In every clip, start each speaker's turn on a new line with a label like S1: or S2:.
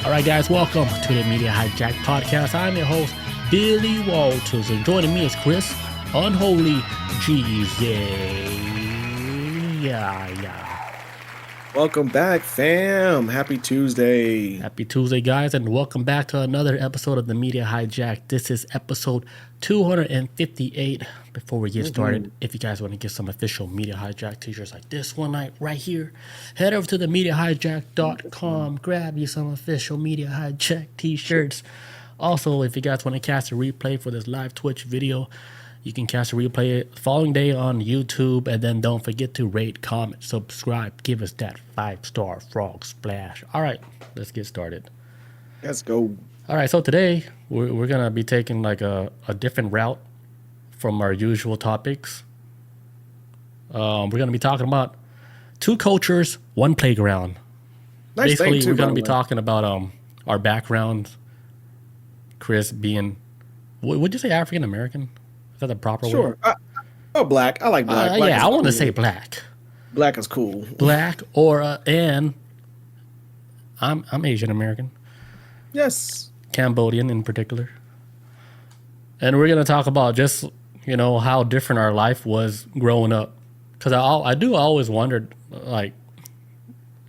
S1: All right, guys, welcome to the Media Hijack Podcast. I'm your host, Billy Walters, and joining me is Chris, Unholy G's. Yeah.
S2: Welcome back, fam. Happy Tuesday.
S1: Happy Tuesday, guys, and welcome back to another episode of the Media Hijack. This is episode 258. Before we get started, if you guys want to get some official Media Hijack t-shirts like this one right here, head over to the MediaHijack.com, grab you some official Media Hijack t-shirts. Also, if you guys want to catch a replay for this live Twitch video, you can catch a replay the following day on YouTube, and then don't forget to rate, comment, subscribe, give us that 5-star frog splash. All right, let's get started.
S2: Let's go.
S1: All right, so today we're going to be taking like a different route from our usual topics. We're going to be talking about two cultures, one playground.
S2: Nice.
S1: Basically, we're going to be talking about our backgrounds. Chris being, would you say African American? Is that the proper word?
S2: Sure. Black. I like black. Black
S1: yeah, I want to
S2: cool.
S1: say black.
S2: Black is cool.
S1: Black or and I'm Asian American.
S2: Yes.
S1: Cambodian in particular. And we're going to talk about just, you know, how different our life was growing up. Because I always wondered, like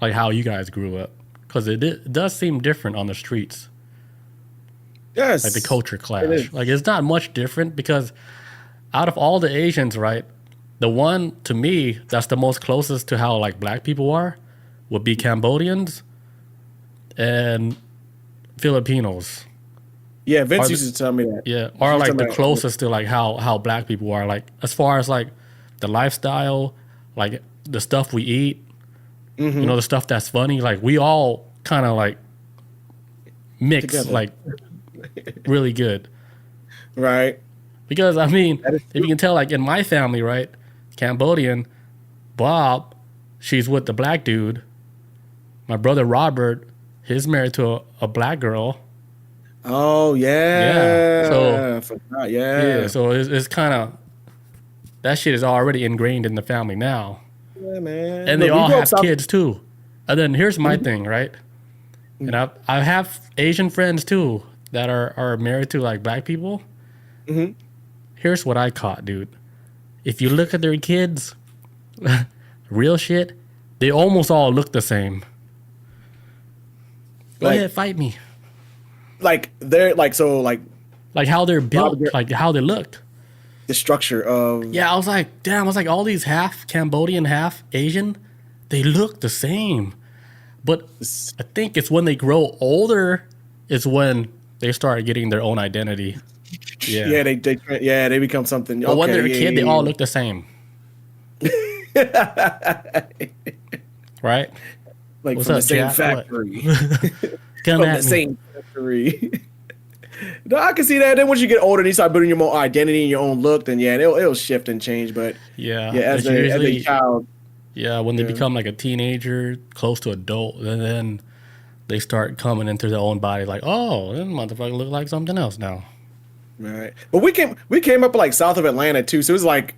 S1: how you guys grew up. Because it does seem different on the streets.
S2: Yes.
S1: Like the culture clash. Like it's not much different because out of all the Asians, right, the one, to me, that's the most closest to how like black people are would be Cambodians and Filipinos.
S2: Yeah, Vince used to tell me that.
S1: Yeah, or like the closest to like how black people are, like as far as like the lifestyle, like the stuff we eat, you know, the stuff that's funny. Like we all kind of like mix together. Like really good,
S2: right?
S1: Because I mean, if you can tell, like in my family, right, Cambodian, Bob, she's with the black dude. My brother Robert, he's married to a black girl.
S2: Oh yeah.
S1: So So it's kind of that shit is already ingrained in the family now.
S2: Yeah, man.
S1: And they all have kids too. And then here's my thing, right? And I have Asian friends too that are married to like black people. Here's what I caught, dude. If you look at their kids, real shit, they almost all look the same. Go ahead, fight me.
S2: Like they're like
S1: how they're built, like how they look.
S2: The structure of
S1: I was like, damn, all these half Cambodian, half Asian, they look the same. But I think it's when they grow older is when they start getting their own identity. Yeah.
S2: They become something.
S1: But when they're a kid, they all look the same. Right?
S2: Like
S1: What's
S2: from
S1: up,
S2: the same
S1: Jack?
S2: factory.
S1: Come
S2: From
S1: at
S2: the
S1: me.
S2: same factory. No, I can see that. Then once you get older and you start building your own identity and your own look, then it'll shift and change. But as a child,
S1: when they become like a teenager, close to adult, and then they start coming into their own body, like, oh, this motherfucker look like something else now.
S2: Right. But we came up like south of Atlanta too, so it was like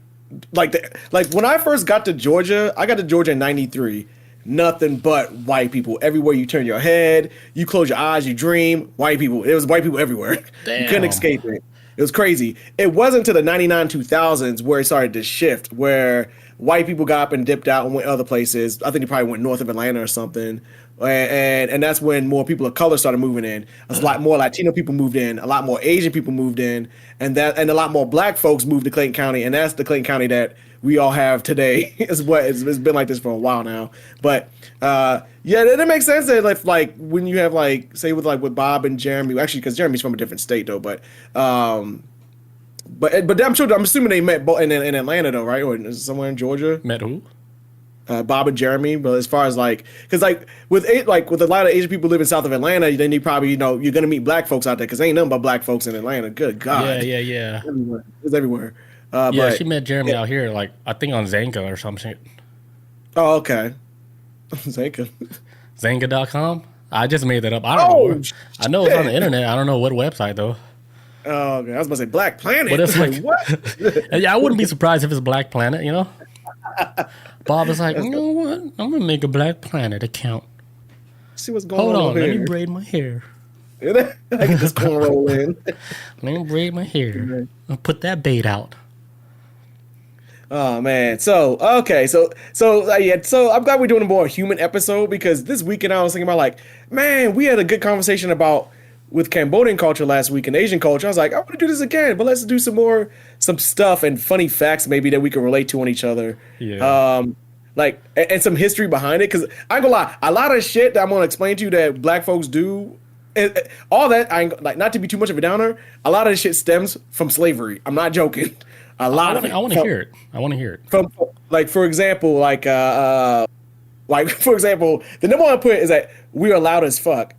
S2: when I first got to Georgia, I got to Georgia in '93. Nothing but white people. Everywhere you turn your head, you close your eyes, you dream, white people. It was white people everywhere.
S1: Damn.
S2: You couldn't escape it. It was crazy. It wasn't until the 99, 2000s where it started to shift, where white people got up and dipped out and went other places. I think they probably went north of Atlanta or something. And that's when more people of color started moving in. A lot more Latino people moved in, a lot more Asian people moved in, and a lot more black folks moved to Clayton County, and that's the Clayton County that we all have today. It's been like this for a while now. But that makes sense that like when you have like say with Bob and Jeremy, actually because Jeremy's from a different state though, but I'm assuming they met in Atlanta though, right? Or somewhere in Georgia.
S1: Met who?
S2: Bob and Jeremy, but as far as because with a lot of Asian people living south of Atlanta, then you probably you're gonna meet black folks out there because ain't nothing but black folks in Atlanta. Good God,
S1: yeah,
S2: it's everywhere.
S1: She met Jeremy out here, like I think on Zanga or some shit.
S2: Oh, okay, Zanga,
S1: Zanga.com. I just made that up. I don't know. I know it's on the internet. I don't know what website though.
S2: Oh, okay. I was about to say Black Planet.
S1: But it's like what? Yeah, I wouldn't be surprised if it's Black Planet. You know. Bob is like, you know what? I'm gonna make a Black Planet account.
S2: see what's going
S1: Hold
S2: on
S1: on,
S2: over
S1: let
S2: here.
S1: me braid my hair.
S2: I can just cornroll in.
S1: Let me braid my hair. I'll put that bait out.
S2: Oh man. So okay. Yeah. So I'm glad we're doing a more human episode because this weekend I was thinking about like, man, we had a good conversation about with Cambodian culture last week and Asian culture. I was like, I want to do this again, but let's do some stuff and funny facts maybe that we can relate to on each other.
S1: Yeah.
S2: Like and some history behind it. Because I ain't gonna lie, a lot of shit that I'm gonna explain to you that black folks do. All that I ain't, like not to be too much of a downer. A lot of this shit stems from slavery. I'm not joking. A lot of it.
S1: I want to hear it. I want to hear it.
S2: From like for example, like for example, the number one put is that we are loud as fuck.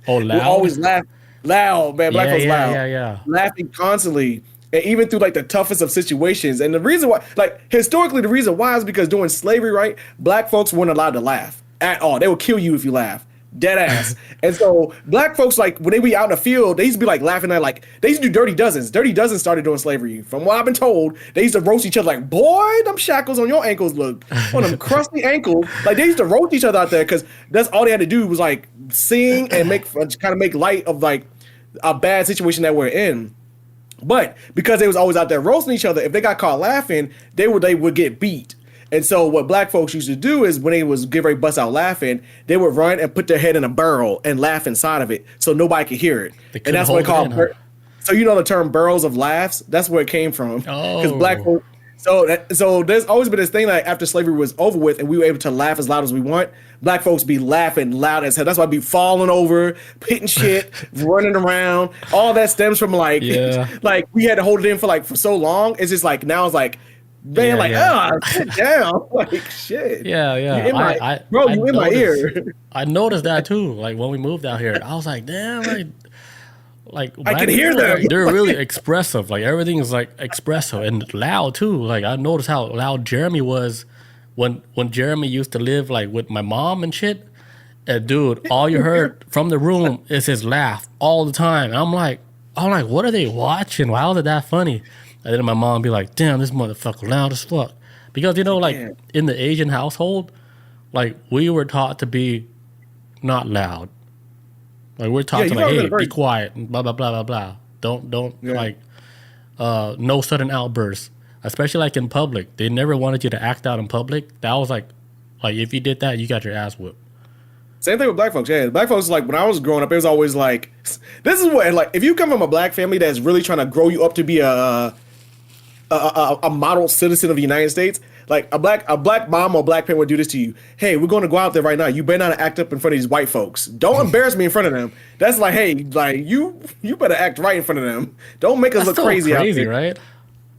S1: Oh,
S2: We
S1: loud.
S2: always laugh loud, man. Black
S1: Yeah,
S2: folks
S1: yeah,
S2: loud,
S1: yeah.
S2: laughing constantly, and even through like the toughest of situations. And the reason why, like historically, the reason why is because during slavery, right, black folks weren't allowed to laugh at all. They would kill you if you laugh. Dead ass. And so black folks, like when they be out in the field, they used to be like laughing at like they used to do dirty dozens. Dirty dozens started during slavery. From what I've been told, they used to roast each other like, boy, them shackles on your ankles look on them crusty ankles. Like they used to roast each other out there because that's all they had to do was like sing and kind of make light of like a bad situation that we're in. But because they was always out there roasting each other, if they got caught laughing, they would get beat. And so what black folks used to do is when they was getting ready to bust out laughing, they would run and put their head in a barrel and laugh inside of it so nobody could hear it. And that's what they call So you know the term barrels of laughs? That's where it came from. Because black folks. So there's always been this thing like after slavery was over with and we were able to laugh as loud as we want, black folks be laughing loud as hell. That's why I be falling over, hitting shit, running around. All that stems from like, like we had to hold it in for so long. It's just like now it's like, man, sit down, like shit.
S1: Yeah.
S2: You in my ear.
S1: I noticed that too. Like when we moved out here, I was like, damn, like
S2: I can hear them.
S1: Like, they're really expressive. Like everything is like expressive and loud too. Like I noticed how loud Jeremy was when Jeremy used to live like with my mom and shit. And dude, all you heard from the room is his laugh all the time. And I'm like, what are they watching? Why is it that funny? And then my mom be like, damn, this motherfucker loud as fuck. Because, like in the Asian household, like we were taught to be not loud. Like we're taught to like, hey, be quiet, and blah, blah, blah, blah, blah. Don't like, no sudden outbursts. Especially like in public. They never wanted you to act out in public. That was like if you did that, you got your ass whipped.
S2: Same thing with black folks. Yeah, black folks, like when I was growing up, it was always like, this is what, like if you come from a black family that's really trying to grow you up to be a model citizen of the United States, like a black mom or black parent would do this to you. Hey, we're going to go out there right now. You better not act up in front of these white folks. Don't embarrass me in front of them. That's like, hey, like you better act right in front of them. Don't make us look crazy out there.
S1: Right?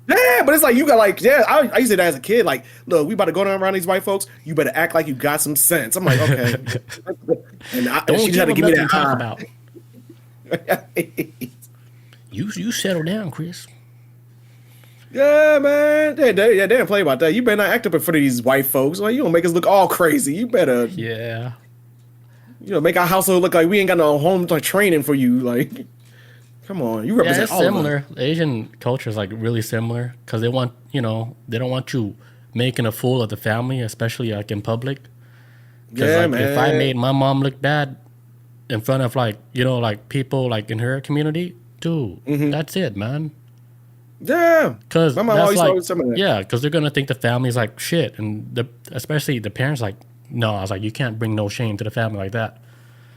S2: Yeah, but it's like you got like, I used to say that as a kid. Like, look, we about to go around these white folks. You better act like you got some sense. I'm like, okay.
S1: And she had to give me that talk about. You settle down, Chris.
S2: Yeah, man. They didn't play about that. You better not act up in front of these white folks. Like, you don't make us look all crazy. You better, make our household look like we ain't got no home training for you. Like, come on, you represent
S1: it's
S2: all
S1: similar.
S2: of them.
S1: Asian culture is like really similar because they want, they don't want you making a fool of the family, especially like in public.
S2: Yeah, man.
S1: If I made my mom look bad in front of like people like in her community, dude, that's it, man.
S2: Yeah,
S1: because
S2: my mom always told some of that.
S1: Yeah, because they're gonna think the family's like shit, and especially the parents like, no, I was like, you can't bring no shame to the family like that.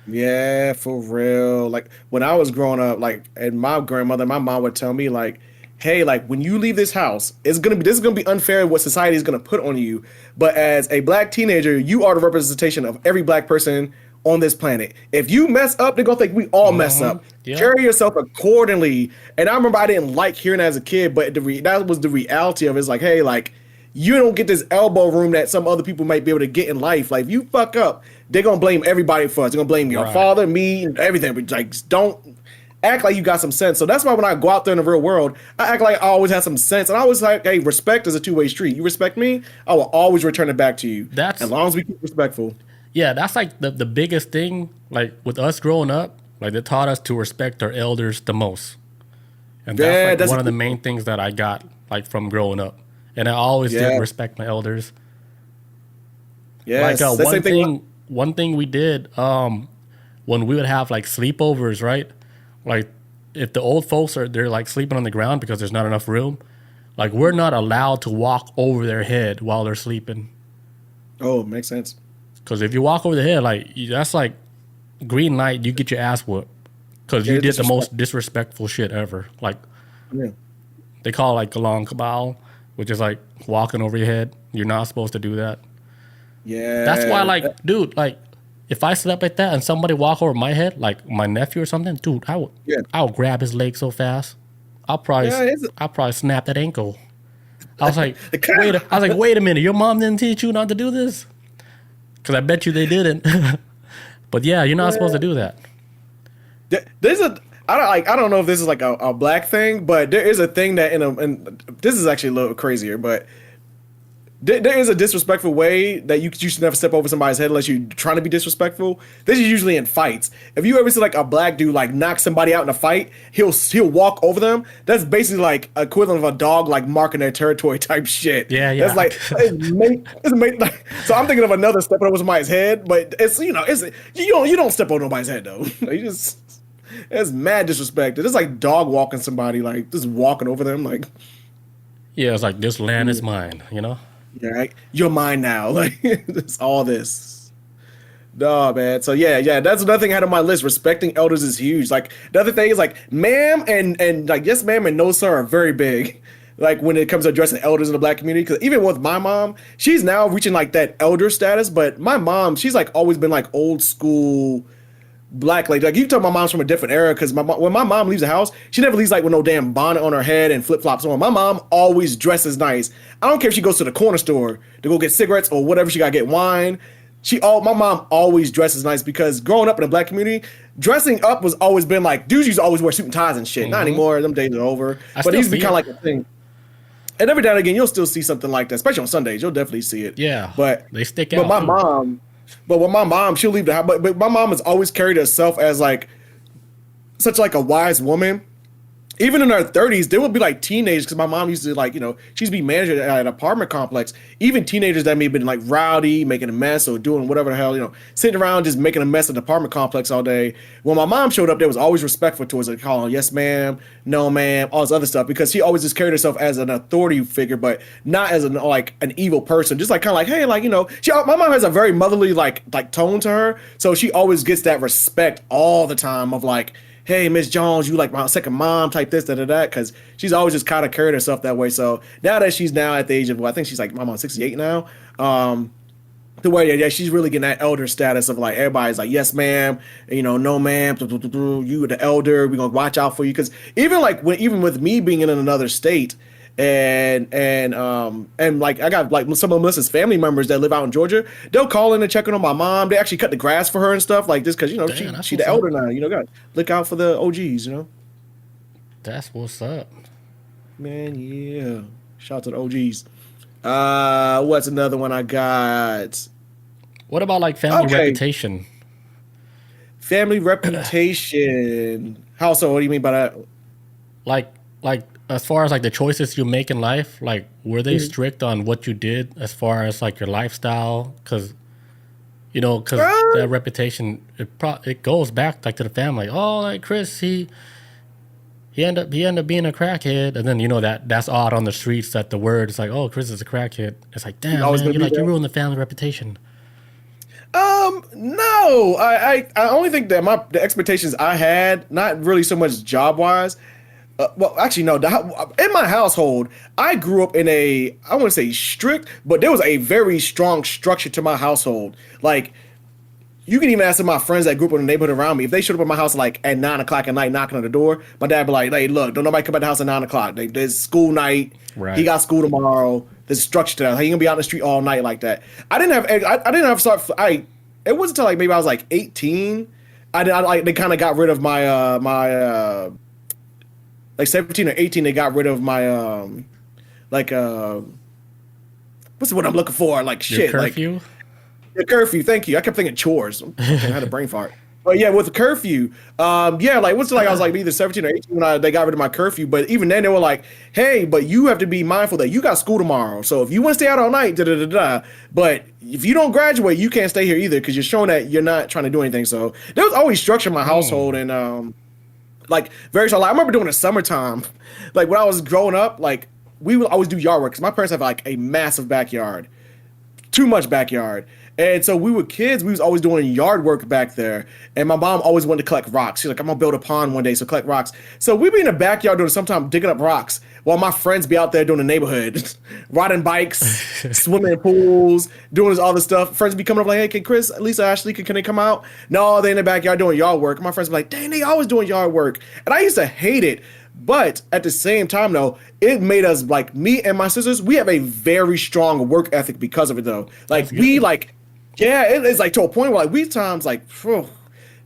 S2: Yeah, for real. Like when I was growing up, like, and my mom would tell me like, hey, like when you leave this house, this is gonna be unfair what society is gonna put on you. But as a black teenager, you are the representation of every black person on this planet. If you mess up, they're gonna think we all mess up. Yeah. Carry yourself accordingly. And I remember I didn't like hearing that as a kid, but that was the reality of it. It's like, hey, like you don't get this elbow room that some other people might be able to get in life. Like if you fuck up, they're gonna blame everybody for us. They're gonna blame your father, me, and everything. But like, don't act like you got some sense. So that's why when I go out there in the real world, I act like I always have some sense. And I always like, hey, respect is a two-way street. You respect me, I will always return it back to you. That's as long as we keep respectful.
S1: Yeah, that's like the biggest thing. Like with us growing up, like they taught us to respect our elders the most, and that's one of the main things that I got like from growing up. And I always did respect my elders. Yeah, like one thing we did when we would have like sleepovers, right? Like if the old folks they're like sleeping on the ground because there's not enough room, like we're not allowed to walk over their head while they're sleeping.
S2: Oh, makes sense.
S1: Because if you walk over the head, like that's like green light, you get your ass whooped because you did the most disrespectful shit ever. Like they call it like galong kabal, which is like walking over your head. You're not supposed to do that.
S2: Yeah,
S1: that's why, like, dude, like if I slept like that and somebody walk over my head, like my nephew or something, dude, I would grab his leg so fast, I'll probably snap that ankle. I was like, wait a minute, your mom didn't teach you not to do this? Because I bet you they didn't. But yeah, you're not supposed to do that.
S2: I don't know if this is like a black thing, but there is a thing that and this is actually a little crazier, but there is a disrespectful way that you should never step over somebody's head unless you're trying to be disrespectful. This is usually in fights. If you ever see like a black dude like knock somebody out in a fight, he'll walk over them. That's basically like equivalent of a dog like marking their territory type shit.
S1: Yeah.
S2: That's like like, so I'm thinking of another stepping over somebody's head, but it's you don't step over nobody's head though. It's mad disrespect. It's like dog walking somebody, like just walking over them, like.
S1: Yeah, it's like this land is mine, you know.
S2: Yeah, right? You're mine now. Like it's all this. No, man. So yeah, that's another thing I had on my list. Respecting elders is huge. Like the other thing is like ma'am and like yes ma'am and no sir are very big. Like when it comes to addressing elders in the black community, because even with my mom, she's now reaching like that elder status. But my mom, she's like always been like old school black lady. Like you tell my mom's from a different era, because when my mom leaves the house, she never leaves like with no damn bonnet on her head and flip flops on. My mom always dresses nice. I don't care if she goes to the corner store to go get cigarettes or whatever she gotta get wine. My mom always dresses nice, because growing up in the black community, dressing up was always been like dudes used to always wear suit and ties and shit. Not anymore. Them days are over. But it used to be kind of like a thing. And every now and again, you'll still see something like that, especially on Sundays. You'll definitely see it.
S1: Yeah,
S2: but
S1: they stick out.
S2: But with my mom, she'll leave the house. But my mom has always carried herself as like such like a wise woman. Even in her 30s, there would be like teenagers, because my mom used to like, she used to be manager at an apartment complex. Even teenagers that may have been like rowdy, making a mess or doing whatever the hell, sitting around just making a mess at the apartment complex all day. When my mom showed up, there was always respectful towards her, calling yes ma'am, no ma'am, all this other stuff, because she always just carried herself as an authority figure, but not as an evil person. Just like kind of like, hey, like, my mom has a very motherly like tone to her, so she always gets that respect all the time of like, hey, Miss Jones, you like my second mom type this, that, because she's always just kind of carried herself that way. So now that she's now at the age of, I think she's like, my mom's 68 now, the way, she's really getting that elder status of like, everybody's like, yes, ma'am, no, ma'am, you the elder, we're going to watch out for you. Because even with me being in another state, and like I got like some of Melissa's family members that live out in Georgia, they'll call in and check in on my mom. They actually cut the grass for her and stuff like this, because she the elder now. Got to look out for the OGs.
S1: That's what's up,
S2: man. Yeah, shout out to the OGs. What's another one I got?
S1: What about like family reputation?
S2: Family reputation. How so? What do you mean by that?
S1: Like. As far as like the choices you make in life, like were they strict on what you did as far as like your lifestyle? Because that reputation, it goes back like to the family. Oh, like Chris, he ended up being a crackhead, and then that's odd on the streets that the word is like, oh, Chris is a crackhead. It's like, damn, man, you ruined the family reputation.
S2: No, I only think that the expectations I had, not really so much job wise. Well, actually, no. In my household, I grew up in I want to say strict, but there was a very strong structure to my household. Like, you can even ask some of my friends that grew up in the neighborhood around me. If they showed up at my house like at 9 o'clock at night knocking on the door, my dad be like, hey, look, don't nobody come at the house at 9 o'clock. There's school night. Right. He got school tomorrow. There's structure to that. He gonna be out in the street all night like that. I didn't have it wasn't until like maybe I was like 18. They kind of got rid of my like 17 or 18, they got rid of my what's the word I'm looking for? Like shit.
S1: Your curfew?
S2: Like the curfew, thank you. I kept thinking chores. I had a brain fart. But yeah, with the curfew, yeah, like what's like I was like either 17 or 18 when they got rid of my curfew. But even then, they were like, "Hey, but you have to be mindful that you got school tomorrow. So if you want to stay out all night, da da da da. But if you don't graduate, you can't stay here either because you're showing that you're not trying to do anything." So there was always structure in my household, and like very so. Like, I remember doing the summertime, like when I was growing up, like we would always do yard work because my parents have like a massive backyard, too much backyard. And so we were kids, we was always doing yard work back there. And my mom always wanted to collect rocks. She's like, I'm gonna build a pond one day, so collect rocks. So we'd be in the backyard doing sometime digging up rocks while my friends be out there doing the neighborhood, riding bikes, swimming in pools, doing all this stuff. Friends be coming up like, hey, can Chris, Lisa, Ashley, can they come out? No, they in the backyard doing yard work. My friends be like, dang, they always doing yard work. And I used to hate it. But at the same time, though, it made us, like, me and my sisters, we have a very strong work ethic because of it, though. Like, we, like, yeah, it's like to a point where, like, we times, like, phew,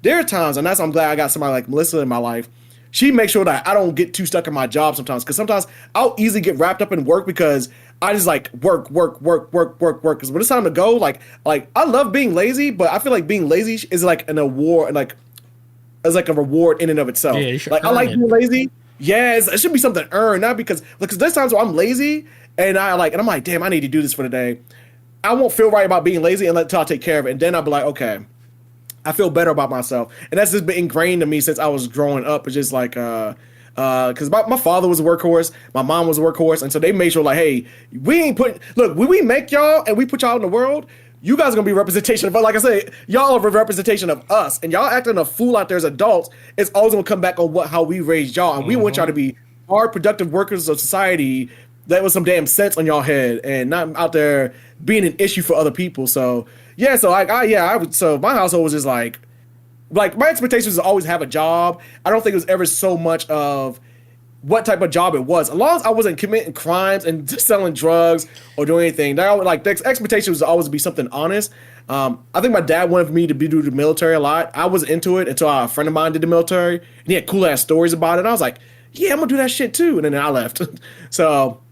S2: there are times, and I'm glad I got somebody like Melissa in my life. She makes sure that I don't get too stuck in my job sometimes, because sometimes I'll easily get wrapped up in work because I just, like, work. Because when it's time to go, like, I love being lazy, but I feel like being lazy is, like, an award, like, as, like, a reward in and of itself.
S1: Yeah, you should
S2: like, I like being lazy. Yes, it should be something earned, not because there's times where I'm lazy and I'm like, damn, I need to do this for the day. I won't feel right about being lazy until I take care of it, and then I'll be like, okay, I feel better about myself, and that's just been ingrained to me since I was growing up. It's just like, because my father was a workhorse, my mom was a workhorse, and so they made sure like, hey, we ain't put look when we make y'all and we put y'all in the world. You guys are gonna be a representation of, like I said, y'all are a representation of us, and y'all acting a fool out there as adults. It's always gonna come back on how we raised y'all, and we want y'all to be hard, productive workers of society that with some damn sense on y'all head, and not out there being an issue for other people. So yeah, so so my household was just like my expectations was always have a job. I don't think it was ever so much of what type of job it was. As long as I wasn't committing crimes and selling drugs or doing anything, the expectation was always to be something honest. I think my dad wanted me to do the military a lot. I was into it until a friend of mine did the military, and he had cool ass stories about it. And I was like, yeah, I'm gonna do that shit too. And then I left. So,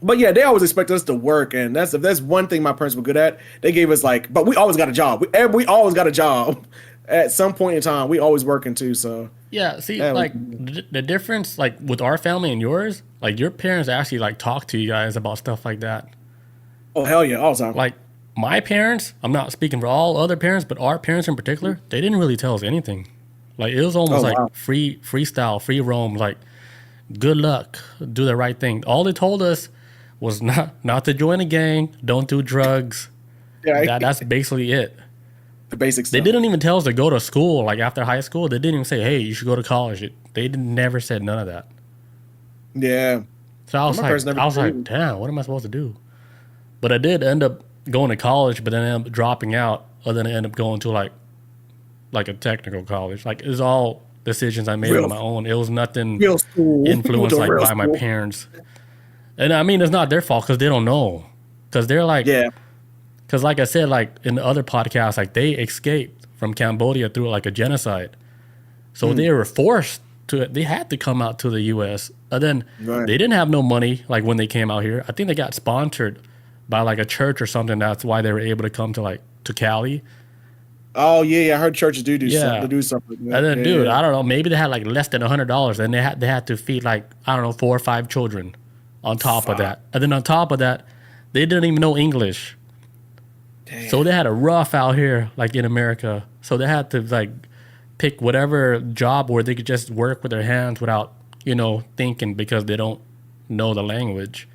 S2: but yeah, they always expected us to work, and if there's one thing my parents were good at, they gave us but we always got a job. We always got a job. At some point in time, we always working too. So
S1: yeah, see, like the difference, like with our family and yours, like your parents actually like talk to you guys about stuff like that.
S2: Oh hell yeah, all the time.
S1: Like my parents, I'm not speaking for all other parents, but our parents in particular, they didn't really tell us anything. Like it was almost freestyle, free roam. Like good luck, do the right thing. All they told us was not to join a gang, don't do drugs. Yeah, that's basically it.
S2: The basic stuff.
S1: They didn't even tell us to go to school. Like after high school, they didn't even say, "Hey, you should go to college." They never said none of that.
S2: Yeah.
S1: So I was like, damn, what am I supposed to do? But I did end up going to college, but then I ended up dropping out, or then I ended up going to like a technical college. Like it was all decisions I made on my own. It was nothing influenced like by my parents. And I mean, it's not their fault because they don't know. Because they're like,
S2: yeah.
S1: Because like I said, like in the other podcasts, like they escaped from Cambodia through like a genocide. So they were forced to, they had to come out to the U.S. And then they didn't have no money like when they came out here. I think they got sponsored by like a church or something. That's why they were able to come to Cali.
S2: Oh yeah, I heard churches do something.
S1: And then, dude, I don't know, maybe they had like less than $100, and they had to feed like, I don't know, 4 or 5 children on top of that. And then on top of that, they didn't even know English. Damn. So they had a rough out here, like in America. So they had to like pick whatever job where they could just work with their hands without, thinking, because they don't know the language.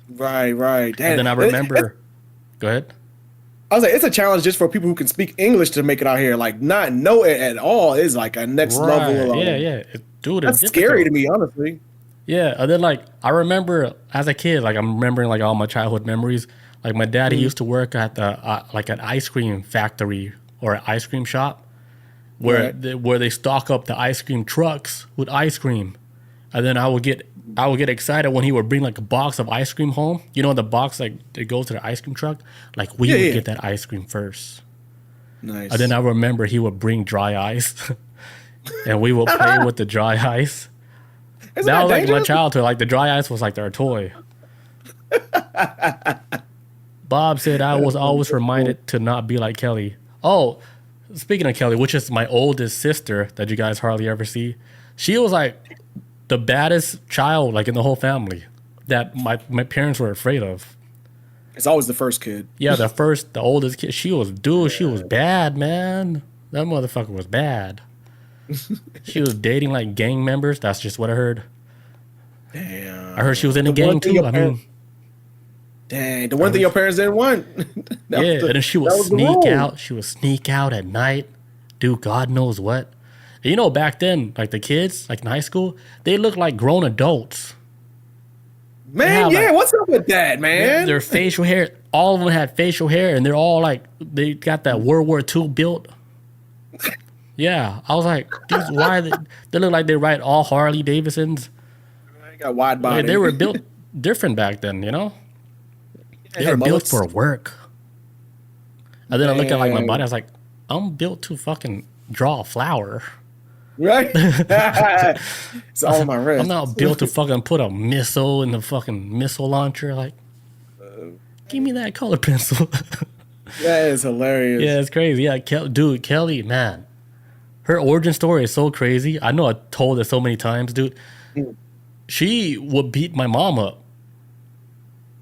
S2: Right. Damn.
S1: And then I remember, go ahead.
S2: I was like, it's a challenge just for people who can speak English to make it out here. Like, not know it at all is like a next level.
S1: Yeah. Dude,
S2: that's scary to me, honestly.
S1: Yeah, and then like I remember as a kid, like I'm remembering like all my childhood memories. Like my dad, he used to work at the like an ice cream factory or an ice cream shop, where they stock up the ice cream trucks with ice cream, and then I would get excited when he would bring like a box of ice cream home. You know, the box like that goes to the ice cream truck. Like we would get that ice cream first.
S2: Nice.
S1: And then I remember he would bring dry ice, and we would play with the dry ice. That was like my childhood. Like the dry ice was like their toy. Bob said I was always reminded to not be like Kelly. Oh, speaking of Kelly, which is my oldest sister that you guys hardly ever see, she was like the baddest child like in the whole family that my parents were afraid of.
S2: It's always the first kid.
S1: Yeah, the oldest kid. She was she was bad, man. That motherfucker was bad. She was dating like gang members. That's just what I heard.
S2: Damn.
S1: I heard she was in a gang too. I mean,
S2: dang, the one thing your parents didn't want.
S1: Yeah, and then she would sneak out. She would sneak out at night, do God knows what. And you know, back then, like the kids, like in high school, they looked like grown adults.
S2: Man, yeah, like, what's up with that, man?
S1: Their facial hair, all of them had facial hair, and they're all like, they got that World War II built. Yeah, I was like, dude, why they look like they ride all Harley Davidsons.
S2: They got wide body.
S1: Like, they were built different back then, you know? They were built for work. And then I look at like my body, I was like, I'm built to fucking draw a flower.
S2: Right? It's all on my wrist.
S1: I'm not built to fucking put a missile in the fucking missile launcher. Like, give me that color pencil.
S2: That is hilarious.
S1: Yeah, it's crazy. Yeah, dude, Kelly, man. Her origin story is so crazy. I know I told it so many times, dude. She would beat my mom up.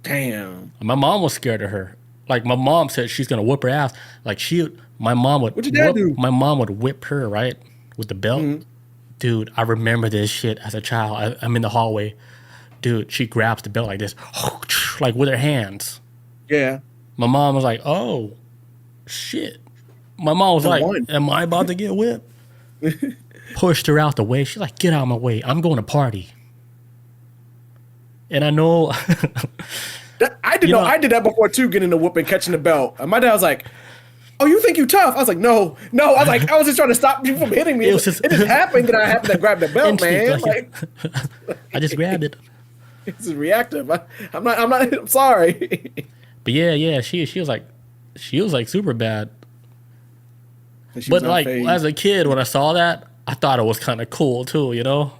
S2: Damn.
S1: My mom was scared of her. Like, my mom said she's going to whip her ass. Like, my mom would...
S2: What'd your dad do?
S1: My mom would whip her, right? With the belt. Dude, I remember this shit as a child. I'm in the hallway. Dude, she grabs the belt like this. Like, with her hands.
S2: Yeah.
S1: My mom was like, oh, shit. My mom was like, am I about to get whipped? Pushed her out the way. She's like, get out of my way. I'm going to party. And I know...
S2: I did that before too, getting the whoop and catching the belt. And my dad was like, oh, you think you tough? I was like, no. I was like, I was just trying to stop you from hitting me. It just happened that I happened to grab the belt, man. Like,
S1: I just grabbed it.
S2: It's reactive. I'm sorry.
S1: But yeah, she was like super bad. But like as a kid, when I saw that, I thought it was kind of cool too, you know?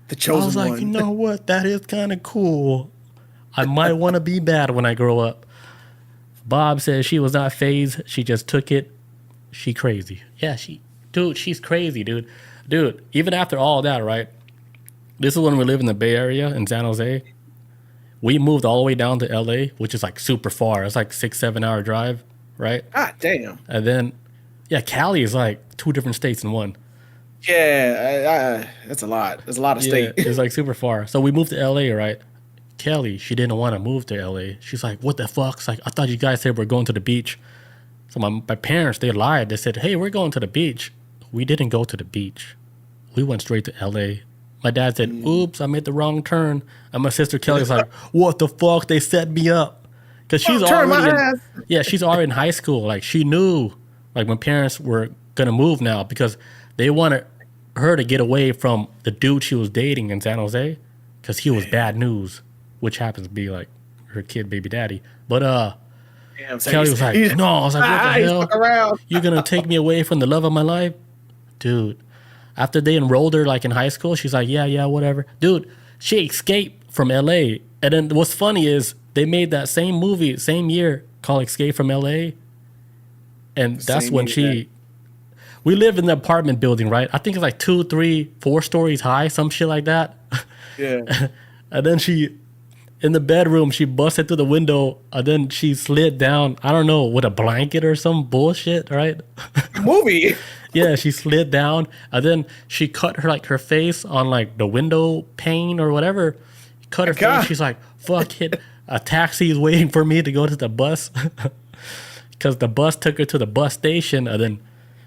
S2: The chosen one. I was
S1: like, you know what? That is kind of cool. I might want to be bad when I grow up. Bob says she was not phased. She just took it. She crazy. Yeah, she's crazy, dude. Dude, even after all that, right? This is when we live in the Bay Area in San Jose. We moved all the way down to LA, which is like super far. It's like 6-7 hour drive, right?
S2: Ah, damn.
S1: And then, yeah, Cali is like 2 different states in one.
S2: Yeah, that's a lot. There's a lot of state.
S1: Yeah, it's like super far. So we moved to LA, right? Kelly, she didn't want to move to LA. She's like, what the fuck? It's like, I thought you guys said we're going to the beach. So my parents, they lied. They said, hey, we're going to the beach. We didn't go to the beach. We went straight to LA. My dad said, oops, I made the wrong turn. And my sister Kelly's like, what the fuck? They set me up. Because she's she's already in high school. Like, she knew, like, my parents were going to move now because they wanted her to get away from the dude she was dating in San Jose because he was bad news. Which happens to be like her kid baby daddy. But Kelly was like, no. I was like, what the hell? You're going to take me away from the love of my life? Dude, after they enrolled her like in high school, she's like, yeah, whatever. Dude, she escaped from LA. And then what's funny is they made that same movie, same year, called Escape from LA. And that's when we live in the apartment building, right? I think it's like 2, 3, 4 stories high, some shit like that.
S2: Yeah.
S1: And then in the bedroom, she busted through the window, and then she slid down, I don't know, with a blanket or some bullshit, right?
S2: Movie.
S1: Yeah, she slid down, and then she cut her face on like the window pane or whatever. Cut her face. She's like, fuck it. A taxi is waiting for me to go to the bus. Because the bus took her to the bus station, and then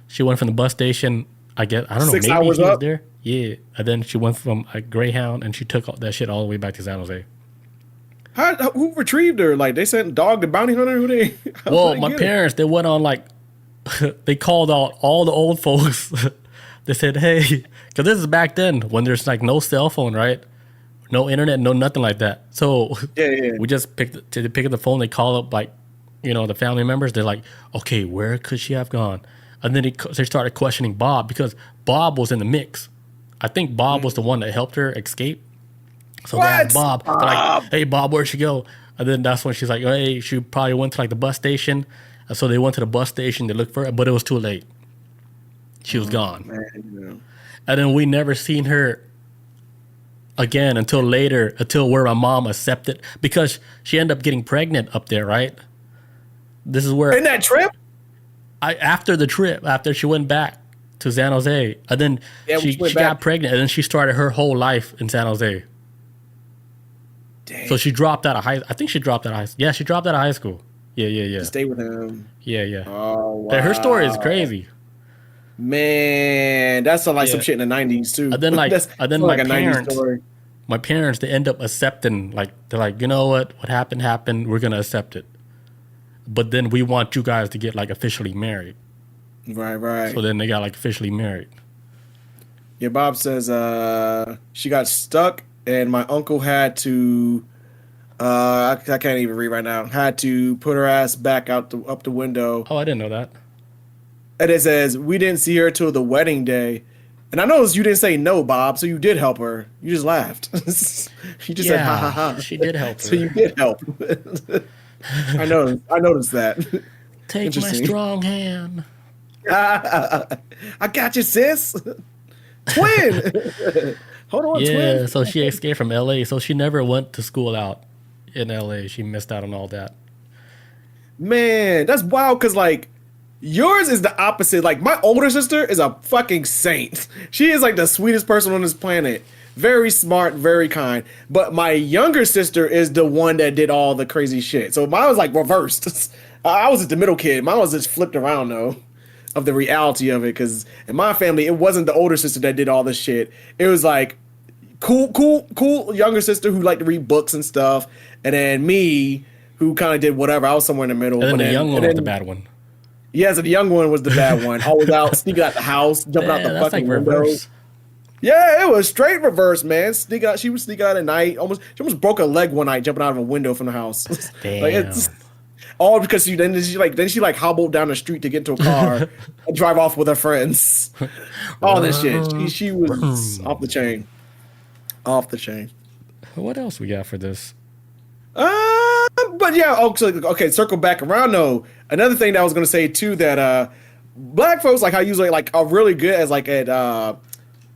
S1: she went from the bus station, I don't know,
S2: 6
S1: maybe
S2: hours
S1: he was
S2: up?
S1: there. Yeah, and then she went from a Greyhound, and she took all that shit all the way back to San Jose.
S2: Who retrieved her? Like, they sent Dog the Bounty Hunter?
S1: Well, my parents, they went on like, they called out all the old folks. They said, hey, because this is back then when there's like no cell phone, right? No internet, no nothing like that. So we just pick up the phone. They call up like, you know, the family members. They're like, okay, where could she have gone? And then they started questioning Bob because Bob was in the mix. I think Bob was the one that helped her escape. So they asked Bob. They're like, hey, Bob, where'd she go? And then that's when she's like, hey, she probably went to like the bus station. So they went to the bus station to look for her, but it was too late. She was gone.
S2: Man.
S1: And then we never seen her again until later, until where my mom accepted, because she ended up getting pregnant up there, right? This is where
S2: In that trip?
S1: after the trip, after she went back to San Jose, and then she got pregnant, and then she started her whole life in San Jose.
S2: Dang.
S1: So she dropped out of high. I think she dropped out of high school. Yeah, she dropped out of high school. Yeah.
S2: To stay with him.
S1: Yeah.
S2: Oh, wow.
S1: And her story is crazy.
S2: Man, that's like some shit in the 90s too.
S1: And then my
S2: like
S1: parents, they end up accepting, like, they're like, you know what happened, we're gonna accept it. But then we want you guys to get like officially married.
S2: Right.
S1: So then they got like officially married.
S2: Yeah, Bob says she got stuck and my uncle had to I can't even read right now. Had to put her ass back up the window.
S1: Oh, I didn't know that.
S2: And it says, we didn't see her till the wedding day. And I noticed you didn't say no, Bob, so you did help her. You just laughed. You just said, ha, ha, ha.
S1: She did help her.
S2: So you did help. I noticed that.
S1: Take my strong hand.
S2: I got you, sis. Twin. Hold on, twin.
S1: Yeah, so she escaped from L.A., so she never went to school out in L.A. She missed out on all that.
S2: Man, that's wild, because, like, yours is the opposite. Like, my older sister is a fucking saint. She is like the sweetest person on this planet. Very smart, very kind. But my younger sister is the one that did all the crazy shit. So mine was like reversed. I was just the middle kid. Mine was just flipped around though, of the reality of it. Because in my family, it wasn't the older sister that did all this shit. It was like cool younger sister who liked to read books and stuff. And then me, who kind of did whatever. I was somewhere in the middle.
S1: And then the young one was the bad one.
S2: Yeah, so the young one was the bad one. Always out, sneaking out the house, jumping out the fucking window.
S1: Reverse.
S2: Yeah, it was straight reverse, man. She would sneak out at night. She almost broke her leg one night jumping out of a window from the house.
S1: Damn.
S2: Like, it's all because she hobbled down the street to get into a car and drive off with her friends. All this shit. She was off the chain. Off the chain.
S1: What else we got for this?
S2: But yeah, okay, circle back around though. Another thing that I was gonna say too, that black folks, like how usually like are really good as like at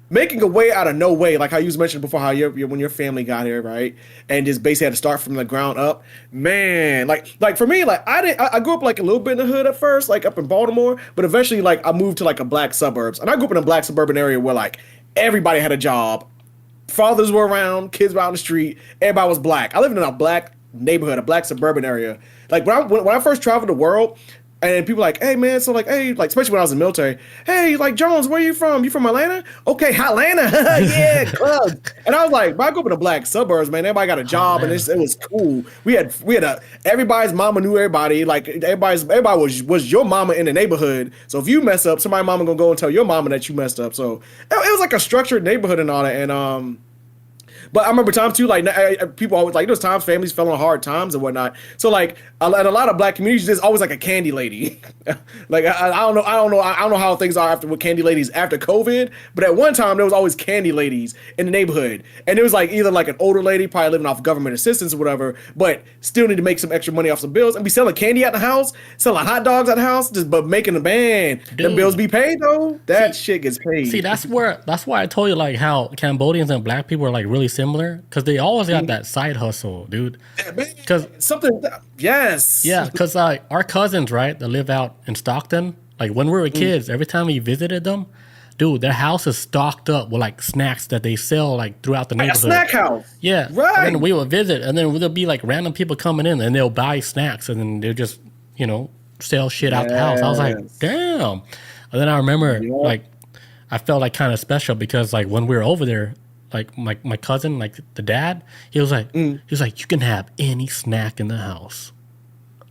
S2: making a way out of no way, like how you mentioned before, how when your family got here, right, and just basically had to start from the ground up. Man, like for me, like I grew up like a little bit in the hood at first, like up in Baltimore, but eventually like I moved to like a black suburbs, and I grew up in a black suburban area where like everybody had a job, fathers were around, kids were out on the street, everybody was black. I lived in a black neighborhood, a black suburban area. Like when I first traveled the world, and people like, hey man, so like, hey, like especially when I was in the military, hey, like Jones, where you from? You from Atlanta? Okay, Atlanta, yeah, club. And I was like, I grew up in the black suburbs, man. Everybody got a job, and it was cool. We had everybody's mama knew everybody. Like everybody was your mama in the neighborhood. So if you mess up, somebody's mama gonna go and tell your mama that you messed up. So it was like a structured neighborhood and all that, and but I remember times too, like people always like those times families fell on hard times and whatnot. So like in a lot of black communities, there's always like a candy lady. Like I don't know how things are with candy ladies after COVID. But at one time there was always candy ladies in the neighborhood, and it was like either like an older lady probably living off government assistance or whatever, but still need to make some extra money off some bills and be selling candy at the house, selling hot dogs at the house, but making the band. Them bills be paid though. That shit gets paid.
S1: See, that's why I told you like how Cambodians and black people are like really similar, because they always got that side hustle, dude. Because
S2: something, yes,
S1: yeah, because like our cousins, right, that live out in Stockton. Like when we were kids, every time we visited them, dude, their house is stocked up with like snacks that they sell like throughout the neighborhood.
S2: A snack house,
S1: yeah,
S2: right.
S1: And then we would visit, and then there'll be like random people coming in, and they'll buy snacks, and then they'll just sell shit out the house. I was like, damn. And then I remember like I felt like kind of special because like when we were over there, like my cousin, like the dad, he was like you can have any snack in the house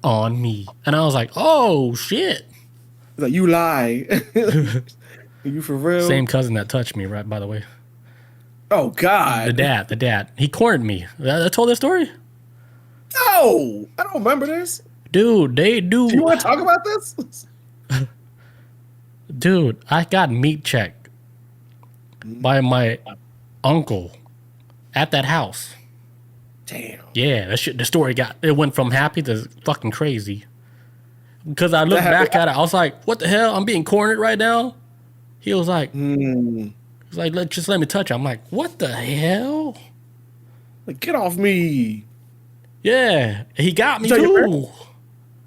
S1: on me. And I was like, oh shit.
S2: Like, you lie. You for real?
S1: Same cousin that touched me, right, by the way.
S2: Oh God.
S1: The dad. He cornered me. I told that story?
S2: No, I don't remember this.
S1: Dude, they do.
S2: Do you want to talk about this?
S1: Dude, I got meat checked by my uncle at that house.
S2: Damn.
S1: Yeah, the story went from happy to fucking crazy. Because I looked back at it, I was like, "What the hell? I'm being cornered right now." He was like, "He's like, just let me touch you." I'm like, "What the hell?"
S2: Like, get off me.
S1: Yeah, he got me
S2: tell your
S1: too.
S2: parents?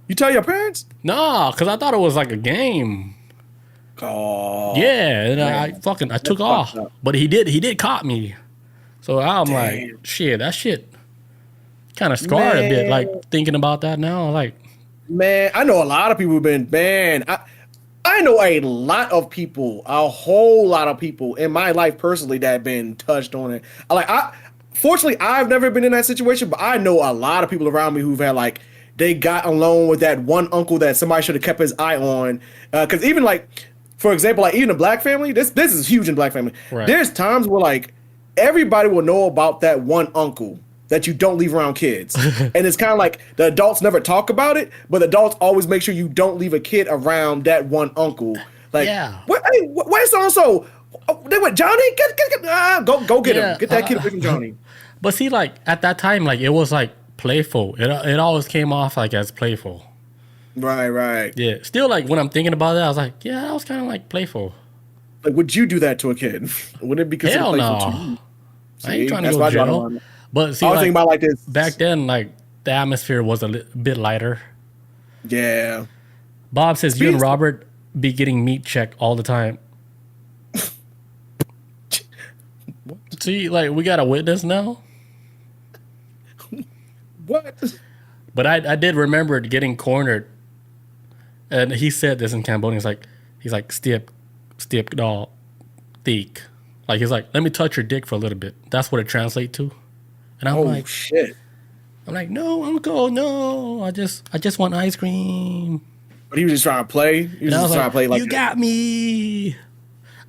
S2: You tell your parents?
S1: Nah, because I thought it was like a game.
S2: Oh,
S1: Yeah, and I took off, but he did caught me. So I'm like, shit, that shit kind of scarred a bit. Like thinking about that now, like,
S2: man, I know a lot of people who've been banned. I know a lot of people, a whole lot of people in my life personally that have been touched on it. Fortunately, I've never been in that situation, but I know a lot of people around me who've had like they got alone with that one uncle that somebody should have kept his eye on. Because even like, for example, like even a black family, this is huge in black family.
S1: Right.
S2: There's times where like everybody will know about that one uncle that you don't leave around kids. And it's kind of like the adults never talk about it, but the adults always make sure you don't leave a kid around that one uncle. Like,
S1: yeah.
S2: Where's so-and-so? They went, Johnny? Go get him. Get that kid away from Johnny.
S1: But see, like, at that time, like, it was, like, playful. It always came off, like, as playful.
S2: Right.
S1: Yeah. Still, like, when I'm thinking about it, I was like, yeah, that was kind of, like, playful.
S2: Like, would you do that to a kid? Would it be considered
S1: Hell
S2: playful
S1: no.
S2: to you?
S1: I ain't trying to go to jail. But see,
S2: I was thinking about like this.
S1: Back then, like, the atmosphere was a bit lighter.
S2: Yeah.
S1: Bob says, you and Robert be getting meat check all the time. See, like, we got a witness now.
S2: What?
S1: But I did remember getting cornered, and he said this in Cambodian. He's like stiep doll, thick. Like he's like, let me touch your dick for a little bit. That's what it translates to. And I'm like,
S2: shit.
S1: I'm like, no, uncle, no. I just want ice cream.
S2: But he was just trying to play. He was just trying to play like
S1: you got me.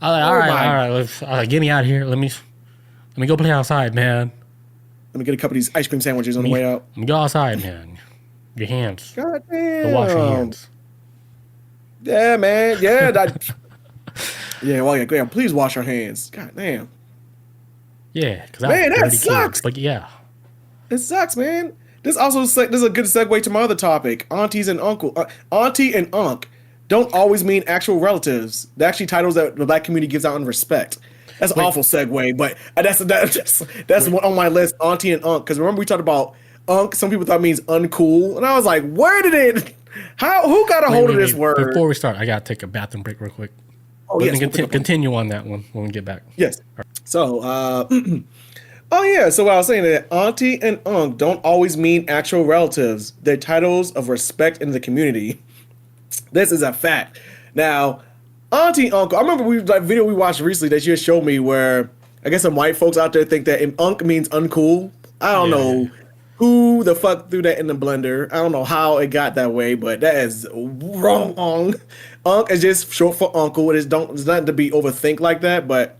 S1: I was like, all right, get me out of here. Let me go play outside, man.
S2: Let me get a couple of these ice cream sandwiches on the way out.
S1: Let me go outside, man. Your hands.
S2: God damn.
S1: Go wash your hands.
S2: Yeah, man. Yeah. Yeah, well, yeah, please wash your hands. God damn.
S1: Yeah, because
S2: that sucks.
S1: But yeah.
S2: It sucks, man. This is a good segue to my other topic. Aunties and uncle. Auntie and unc don't always mean actual relatives. They're actually titles that the black community gives out in respect. That's an awful segue, but that's one on my list, auntie and unc. Because remember we talked about unc, some people thought it means uncool. And I was like, where did it, who got a hold of this word?
S1: Before we start, I got to take a bathroom break real quick.
S2: Oh, yes.
S1: Continue on that one when we get back.
S2: Yes. So, oh yeah, so what I was saying that auntie and unc don't always mean actual relatives. They're titles of respect in the community. This is a fact. Now, auntie, uncle, I remember that video we watched recently that you had showed me where I guess some white folks out there think that unc means uncool. I don't know who the fuck threw that in the blender. I don't know how it got that way, but that is wrong. Unc is just short for uncle. It's nothing to be overthink like that, but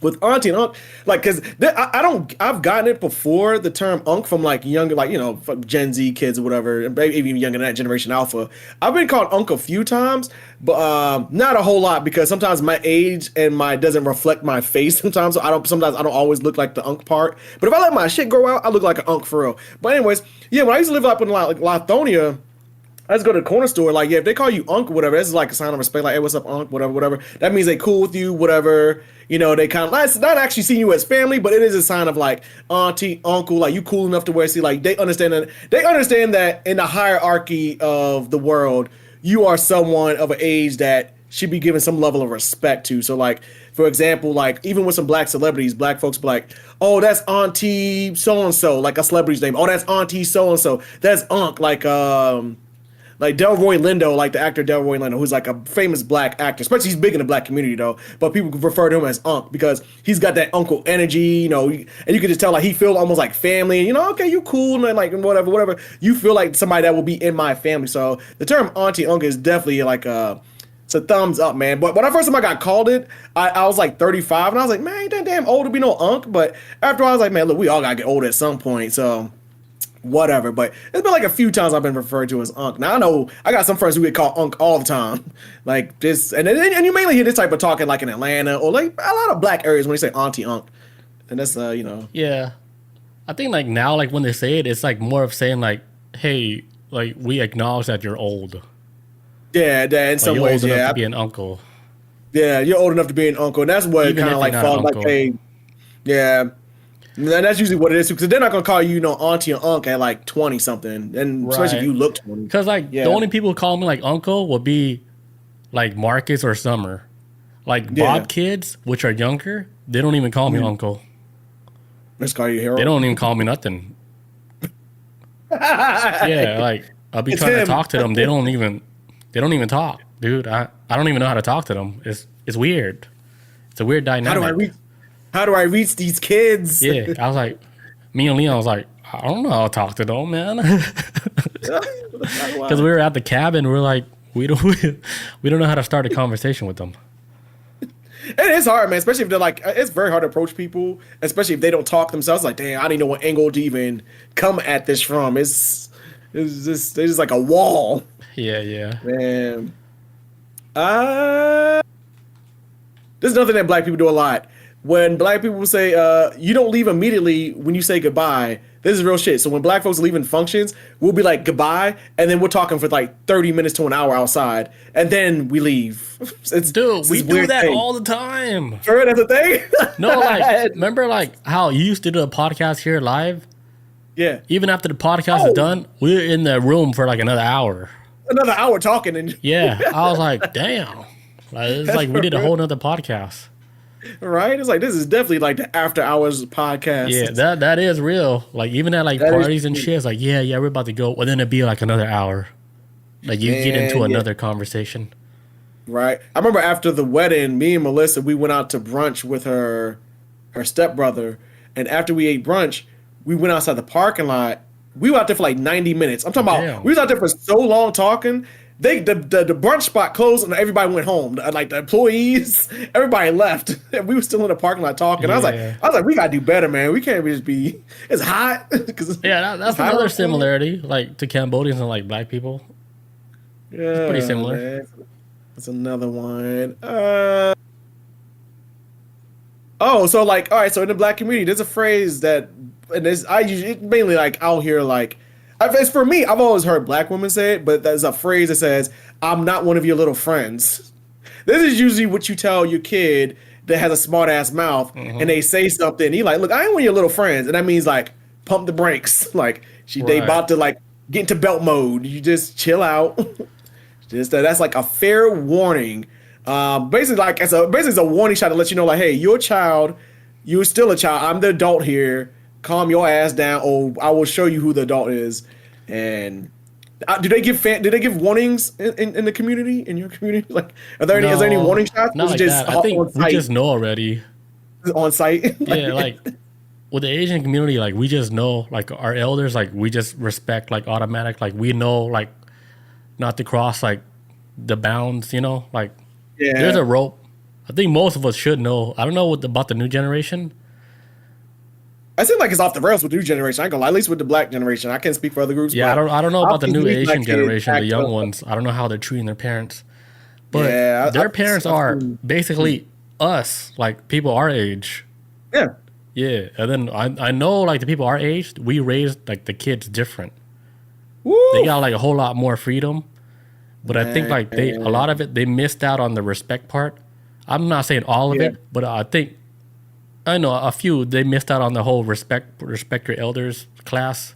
S2: with auntie and unc, like, cause I've gotten it before, the term unc, from like younger, like, you know, from Gen Z kids or whatever, and maybe even younger than that, Generation Alpha. I've been called unc a few times, but not a whole lot, because sometimes my age and doesn't reflect my face sometimes. So I don't always look like the unc part. But if I let my shit grow out, I look like an unc for real. But anyways, yeah, when I used to live up in like Lithonia, I just go to the corner store, like, yeah, if they call you unc or whatever, this is like a sign of respect, like, hey, what's up, unc, whatever. That means they cool with you, whatever. You know, they kind of, it's not actually seeing you as family, but it is a sign of like auntie, uncle, like you cool enough to where, see, like, they understand that in the hierarchy of the world, you are someone of an age that should be given some level of respect to. So, like, for example, like, even with some black celebrities, black folks be like, oh, that's auntie so-and-so, like a celebrity's name. Oh, that's auntie so-and-so. That's unc, like Delroy Lindo, like the actor Delroy Lindo, who's like a famous black actor, especially he's big in the black community though, but people refer to him as Unc because he's got that uncle energy, you know, and you can just tell like he feels almost like family, and you know, okay, you cool, and like whatever, you feel like somebody that will be in my family. So the term auntie, uncle is definitely like it's a thumbs up, man. But when I first time I got called it, I was like 35, and I was like, man, ain't that damn old to be no unc. But after I was like, man, look, we all gotta get older at some point, so whatever. But it's been like a few times I've been referred to as unc. Now I know I got some friends who get called unc all the time, like this, and you mainly hear this type of talking like in Atlanta or like a lot of black areas when they say auntie, unc, and that's you know.
S1: Yeah, I think like now, like when they say it, it's like more of saying like, hey, like we acknowledge that you're old.
S2: Yeah, that in
S1: Like
S2: some
S1: you're
S2: ways,
S1: old enough
S2: yeah.
S1: to be an uncle,
S2: Yeah, you're old enough to be an uncle. And that's what
S1: even
S2: kind
S1: if
S2: of
S1: you're
S2: like
S1: not an
S2: falls like,
S1: uncle.
S2: hey, yeah. And that's usually what it is because they're not gonna call you, auntie or uncle at like 20 something, and especially if
S1: Right.
S2: you look 20.
S1: Because like the
S2: Yeah,
S1: only people who call me like uncle would be like Marcus or Summer. Like
S2: yeah.
S1: Bob kids, which are younger, they don't even call me uncle.
S2: Let's call you
S1: They
S2: hero.
S1: don't even call me nothing. Yeah, like I'll be
S2: It's
S1: trying to
S2: him.
S1: talk to them. They don't even talk, dude. I don't even know how to talk to them. It's weird. It's a weird
S2: How do I
S1: dynamic.
S2: reach? How do I reach these kids?
S1: Yeah, I was like, me and Leon was like, I don't know how to talk to them, man.
S2: How do
S1: Because we
S2: I?
S1: were at the cabin, we're like, we don't we don't know how to start a conversation with them.
S2: It is hard, man. Especially if they're like, it's very hard to approach people, especially if they don't talk themselves. Like, damn, I didn't know what angle to even come at this from. It's just there's just like a wall,
S1: Yeah, yeah.
S2: man. Uh, This is nothing that black people do a lot. When black people say, you don't leave immediately when you say goodbye, this is real shit. So when black folks leaving functions, we'll be like goodbye, and then we're talking for like 30 minutes to an hour outside, and then we leave.
S1: Dude, we
S2: this
S1: do
S2: weird
S1: that
S2: thing.
S1: all the time.
S2: For real, that's a thing?
S1: No, like, remember like how you used to do a podcast here live?
S2: Yeah.
S1: Even after the podcast
S2: Oh.
S1: is done, we're in the room for like another hour.
S2: Another hour talking and
S1: Yeah, I was like, damn. Like, it's like we did a whole nother podcast.
S2: right? It's like this is definitely like the after hours podcast.
S1: Yeah, that is real. Like even at like
S2: That is
S1: parties and
S2: true.
S1: shit, it's like, yeah, we're about to go. Well, then it'd be like another hour. Like you get into
S2: Man, yeah.
S1: another conversation.
S2: Right. I remember after the wedding, me and Melissa, we went out to brunch with her stepbrother, and after we ate brunch, we went outside the parking lot. We were out there for like 90 minutes. I'm talking about
S1: Damn.
S2: we was out there for so long talking. The brunch spot closed and everybody went home. Like the employees, everybody left. And we were still in the parking lot talking.
S1: Yeah.
S2: I was like, we gotta do better, man. We can't just be. It's hot. 'Cause
S1: Yeah, that's
S2: it's hot
S1: another
S2: outside.
S1: similarity, like to Cambodians and like black people.
S2: Yeah,
S1: pretty similar.
S2: man. That's another one. Oh, so like, all right. So in the black community, there's a phrase that, and it's mainly like I'll hear like, it's for me. I've always heard black women say it, but there's a phrase that says, "I'm not one of your little friends." This is usually what you tell your kid that has a smart ass mouth, and they say something. He like, "Look, I ain't one of your little friends," and that means like pump the brakes. Like they
S1: Right.
S2: about to like get into belt mode. You just chill out. Just that's like a fair warning. Basically, like basically it's a warning shot to let you know, like, hey, you're a child. You're still a child. I'm the adult here. Calm your ass down, or I will show you who the adult is. And do they give warnings in the community, in your community? Like, is there any
S1: No,
S2: warning shots?
S1: not
S2: Or is
S1: like
S2: it
S1: that. I think
S2: on
S1: we
S2: site?
S1: just know already.
S2: On site.
S1: Yeah, like with the Asian community, like we just know, like our elders, like we just respect, like automatic, like we know, like not to cross like the bounds, like
S2: Yeah.
S1: there's a rope. I think most of us should know. I don't know about the new generation.
S2: I seem like it's off the rails with the new generation. I ain't gonna lie, at least with the black generation. I can't speak for other groups.
S1: Yeah,
S2: but
S1: I don't know about the new
S2: obviously black
S1: Asian
S2: kids
S1: generation, the
S2: act
S1: young
S2: up.
S1: ones. I don't know how they're treating their parents, but
S2: Yeah,
S1: their parents are
S2: seen-
S1: basically us, like people our age.
S2: Yeah.
S1: Yeah, and then I know like the people our age, we raised like the kids different.
S2: Woo.
S1: They got like a whole lot more freedom, but I think like a lot of it they missed out on the respect part. I'm not saying all of
S2: Yeah.
S1: it, but I know a few they missed out on the whole respect your elders class.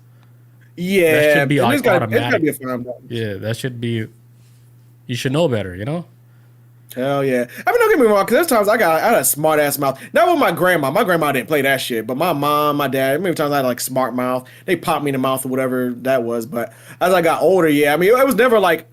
S2: Yeah,
S1: That should be
S2: and
S1: like
S2: it's gotta
S1: automatic.
S2: be a fine balance.
S1: Yeah, that should be. You should know better,
S2: Hell yeah. I mean, don't get me wrong, because there's times I had a smart ass mouth. Not with my grandma. My grandma didn't play that shit, but my mom, my dad, many times I had like smart mouth. They popped me in the mouth or whatever that was. But as I got older, yeah, I mean, it was never like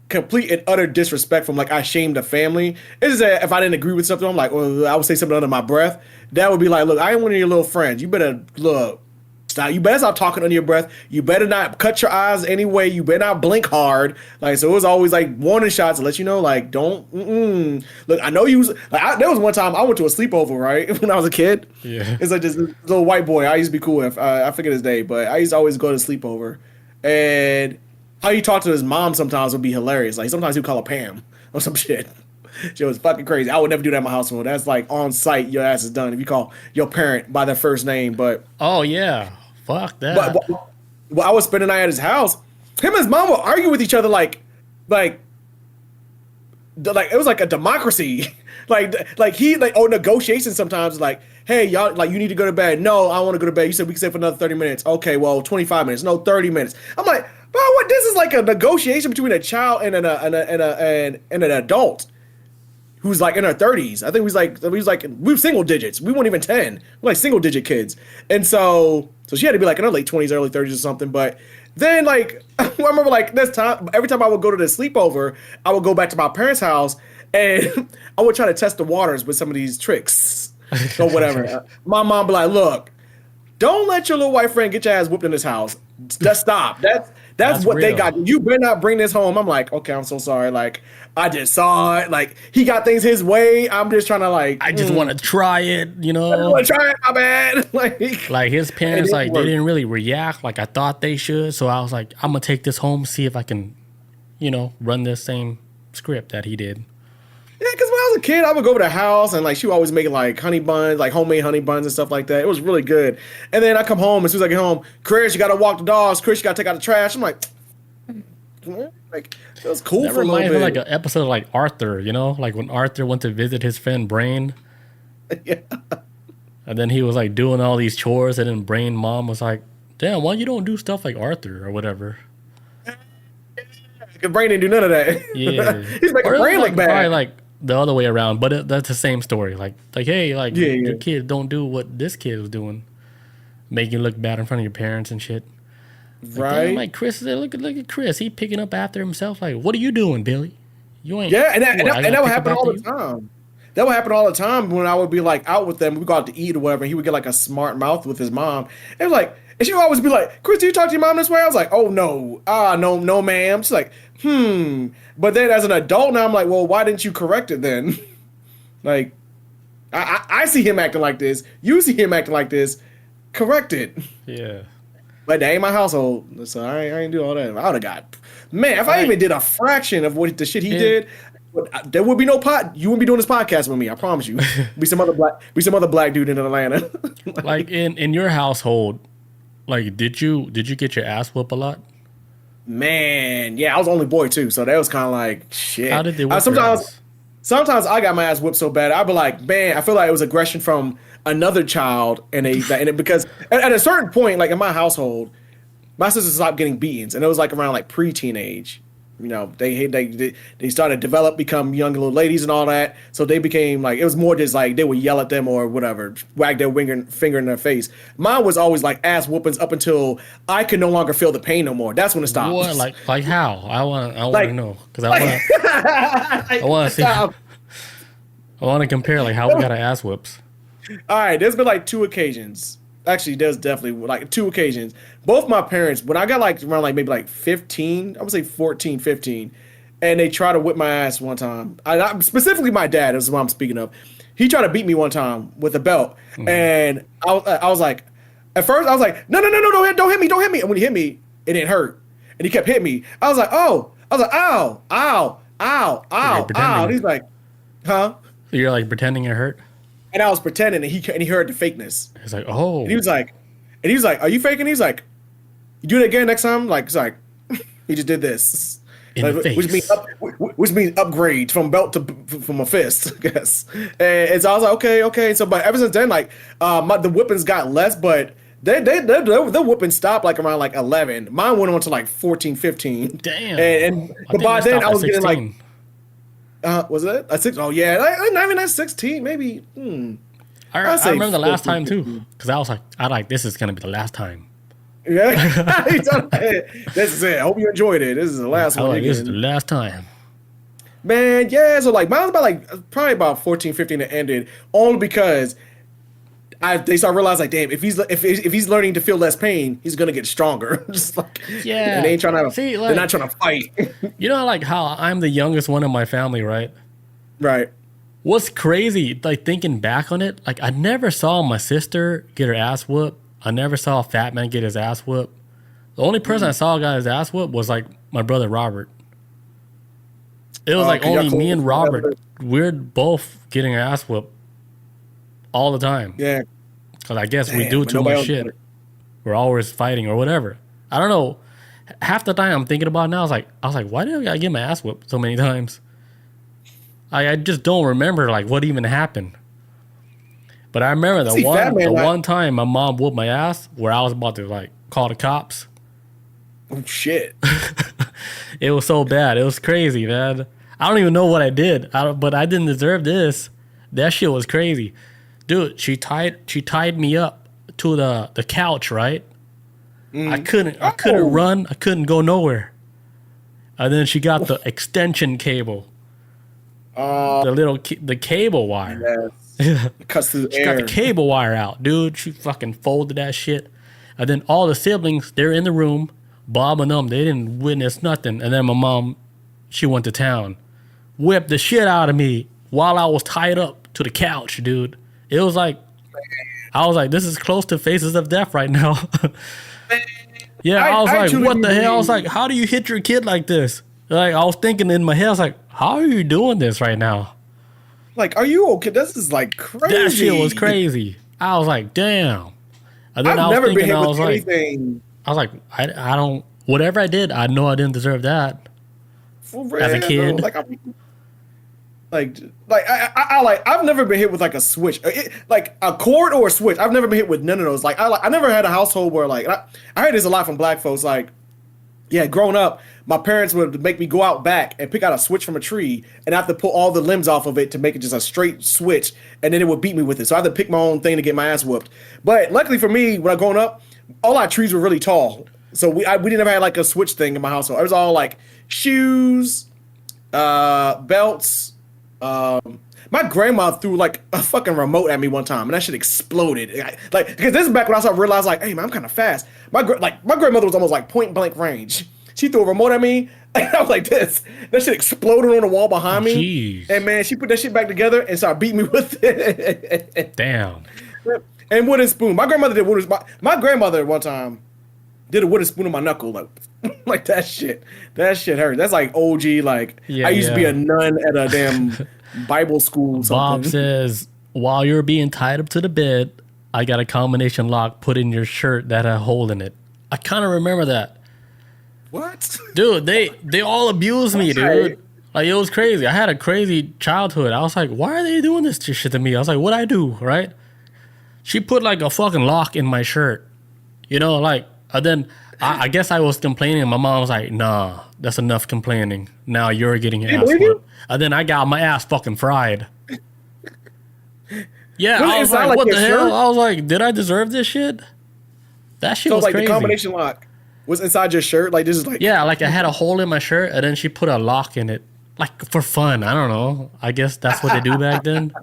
S2: complete and utter disrespect from like I shamed the family. It's just that if I didn't agree with something, I'm like, well, I would say something under my breath. That would be like, look, I ain't one of your little friends. You better look. Stop. You better stop talking under your breath. You better not cut your eyes anyway. You better not blink hard. Like, so it was always like warning shots to let you know, like, don't. Look, I know you was like. There was one time I went to a sleepover, right, when I was a kid.
S1: Yeah.
S2: It's like this little white boy. I used to be cool with. I forget his name, but I used to always go to sleepover, and how he talked to his mom sometimes would be hilarious. Like sometimes he'd call her Pam or some shit. She was fucking crazy. I would never do that in my household. That's like on site. Your ass is done if you call your parent by their first name. But
S1: Oh yeah, fuck that.
S2: I was spending the night at his house. Him and his mom would argue with each other like like it was like a democracy. Negotiations sometimes like, hey y'all, like you need to go to bed. No, I want to go to bed. You said we can stay for another 30 minutes. Okay, well 25 minutes. No, 30 minutes. I'm like, bro, what? This is like a negotiation between a child and an adult who's like in her 30s. I think we were single digits. We weren't even 10. We're like single digit kids. And so she had to be like in her late 20s, early 30s or something. But then like I remember like this time, every time I would go to the sleepover, I would go back to my parents' house and I would try to test the waters with some of these tricks or whatever. My mom be like, look, don't let your little white friend get your ass whooped in this house. Just stop. That's what real. They got. You better not bring this home. I'm like, okay, I'm so sorry. Like, I just saw it. Like, he got things his way. I'm just trying to like.
S1: I just want to try it, you know.
S2: I want to try it, my bad.
S1: Like his parents, like they didn't really react like I thought they should. So I was like, I'm gonna take this home, see if I can, you know, run this same script that he did.
S2: Yeah, because when I was a kid, I would go over to the house and like she would always make like honey buns, like homemade honey buns and stuff like that. It was really good. And then I come home, as soon as I get home, Chris, you gotta walk the dogs. Chris, you gotta take out the trash. I'm like it was cool for a little bit.
S1: Me like an episode of like Arthur, you know, like when Arthur went to visit his friend Brain.
S2: Yeah. And
S1: then he was like doing all these chores, and then Brain mom was like, "Damn, why you don't do stuff like Arthur or whatever?"
S2: Because Brain didn't do none of that.
S1: Yeah,
S2: he's making Brain look bad.
S1: Probably like the other way around, but that's the same story. Like hey, like your kid don't do what this kid was doing, make you look bad in front of your parents and shit. Like,
S2: right?
S1: Damn, like Chris, look at Chris. He picking up after himself. Like, what are you doing, Billy? You ain't.
S2: Yeah, and that would happen all the time. That would happen all the time when I would be like out with them. We go out to eat or whatever. And he would get like a smart mouth with his mom. It was like, and she would always be like, "Chris, do you talk to your mom this way?" I was like, "Oh no, no, ma'am." She's like, But then as an adult now, I'm like, well, why didn't you correct it then? Like, I see him acting like this. You see him acting like this. Correct it.
S1: Yeah.
S2: But that ain't my household, so I ain't do all that. I would have got, man. If I even did a fraction of what the shit he did, there would be no pot. You wouldn't be doing this podcast with me. I promise you. Be some other black dude in Atlanta.
S1: Like in your household, like did you get your ass whooped a lot?
S2: Man, yeah, I was the only boy too, so that was kind of like shit.
S1: How did they whip
S2: sometimes I got my ass whipped so bad, I'd be like, man, I feel like it was aggression from another child, because at a certain point, like in my household, my sister stopped getting beatings, and it was like around like pre-teenage. You know, they started to become young little ladies and all that. So they became like, it was more just like they would yell at them or whatever, wag their finger in their face. Mine was always like ass whoopings up until I could no longer feel the pain no more. That's when it stopped.
S1: What? Like how? I want to know, because I want to see. I want to compare like how we got our ass whoops.
S2: All right, there's been like two occasions. Actually, there's definitely like two occasions. Both my parents, when I got like around like maybe like 15, I would say 14, 15, and they tried to whip my ass one time. Specifically, my dad is what I'm speaking of. He tried to beat me one time with a belt, and I was like, at first I was like, no, don't hit me. And when he hit me, it didn't hurt, and he kept hitting me. I was like, ow. And he's like, huh?
S1: So you're like pretending it hurt.
S2: And I was pretending, and he heard the fakeness.
S1: He's like, oh.
S2: And he was like, are you faking? He's like, you do it again next time? Like, it's like, he just did this.
S1: In the face.
S2: Which means upgrade from belt from a fist, I guess. And so I was like, okay. So, but ever since then, like, the whippings got less, but the whipping stopped like around like 11. Mine went on to like 14, 15.
S1: Damn.
S2: But by then I was getting like, was it at 6? Oh yeah, not even at 16, maybe.
S1: I remember the last time too, because I was like, this is gonna be the last time.
S2: Yeah, this is it. I hope you enjoyed it. This is the last one.
S1: This is the last time.
S2: Man, yeah. So like, mine was probably about 14, 15 that ended, only because they start realizing like, damn, if he's learning to feel less pain, he's gonna get stronger. Just like,
S1: yeah,
S2: and they ain't trying to. See, like, they're not trying to fight.
S1: You know, like how I'm the youngest one in my family, right?
S2: Right.
S1: What's crazy, like thinking back on it, like I never saw my sister get her ass whooped. I never saw a fat man get his ass whooped. The only person I saw got his ass whooped was like my brother Robert. It was like only me and Robert. We're both getting our ass whooped all the time.
S2: Yeah.
S1: Because I guess we do too much shit. We're always fighting or whatever. I don't know. Half the time I'm thinking about it now, I was like, why did I get my ass whooped so many times? I just don't remember like what even happened. But I remember the one time my mom whooped my ass where I was about to like call the cops.
S2: Oh shit!
S1: It was so bad. It was crazy, man. I don't even know what I did, but I didn't deserve this. That shit was crazy, dude. She tied me up to the couch, right? I couldn't run. I couldn't go nowhere. And then she got the extension cable, the cable wire.
S2: Yes. Cuts through the air.
S1: Got the cable wire out, dude. She fucking folded that shit. And then all the siblings, they're in the room. Bob and them, they didn't witness nothing. And then my mom, she went to town, whipped the shit out of me while I was tied up to the couch, dude. It was like, I was like, this is close to Faces of Death right now. Yeah, I was like, what the hell? I was like, how do you hit your kid like this? Like, I was thinking in my head, I was like, how are you doing this right now?
S2: Like, are you okay? This is like crazy.
S1: That shit was crazy. I was like, damn. And then
S2: I've never been hit with
S1: like,
S2: anything.
S1: I was like, I don't, whatever I did, I know I didn't deserve that.
S2: For real,
S1: as a kid.
S2: I've never been hit with like a switch, like a cord or a switch. I've never been hit with none of those. I never had a household where like, I heard this a lot from black folks. Like, yeah, growing up, my parents would make me go out back and pick out a switch from a tree and I have to pull all the limbs off of it to make it just a straight switch, and then it would beat me with it. So I had to pick my own thing to get my ass whooped. But luckily for me, when I growing up, all our trees were really tall. So we didn't ever have like a switch thing in my household. It was all like shoes, belts. My grandma threw like a fucking remote at me one time, and that shit exploded. Like, because this is back when I started to realize, like, hey man, I'm kind of fast. My grandmother was almost like point blank range. She threw a remote at me, and I was like this. That shit exploded on the wall behind me.
S1: Jeez.
S2: And man, she put that shit back together and started beating me with it.
S1: Damn.
S2: And wooden spoon. My grandmother did wooden. My grandmother one time did a wooden spoon on my knuckle, like that shit. That shit hurt. That's like OG. Like, I used to be a nun at a damn Bible school.
S1: Bob says, while you're being tied up to the bed, I got a combination lock put in your shirt that had a hole in it. I kind of remember that.
S2: What?
S1: Dude, they all abused me, dude. Like, it was crazy. I had a crazy childhood. I was like, why are they doing this shit to me? I was like, what'd I do, right? She put like a fucking lock in my shirt. You know, like, and then I guess I was complaining. My mom was like, nah, that's enough complaining. Now you're getting your ass whooped. And then I got my ass fucking fried. Yeah, I was like, what the hell? I was like, did I deserve this shit? That shit was
S2: like
S1: crazy.
S2: The combination lock was inside your shirt? Like, this is like...
S1: Yeah, like I had a hole in my shirt, and then she put a lock in it. Like, for fun. I don't know. I guess that's what they do back then.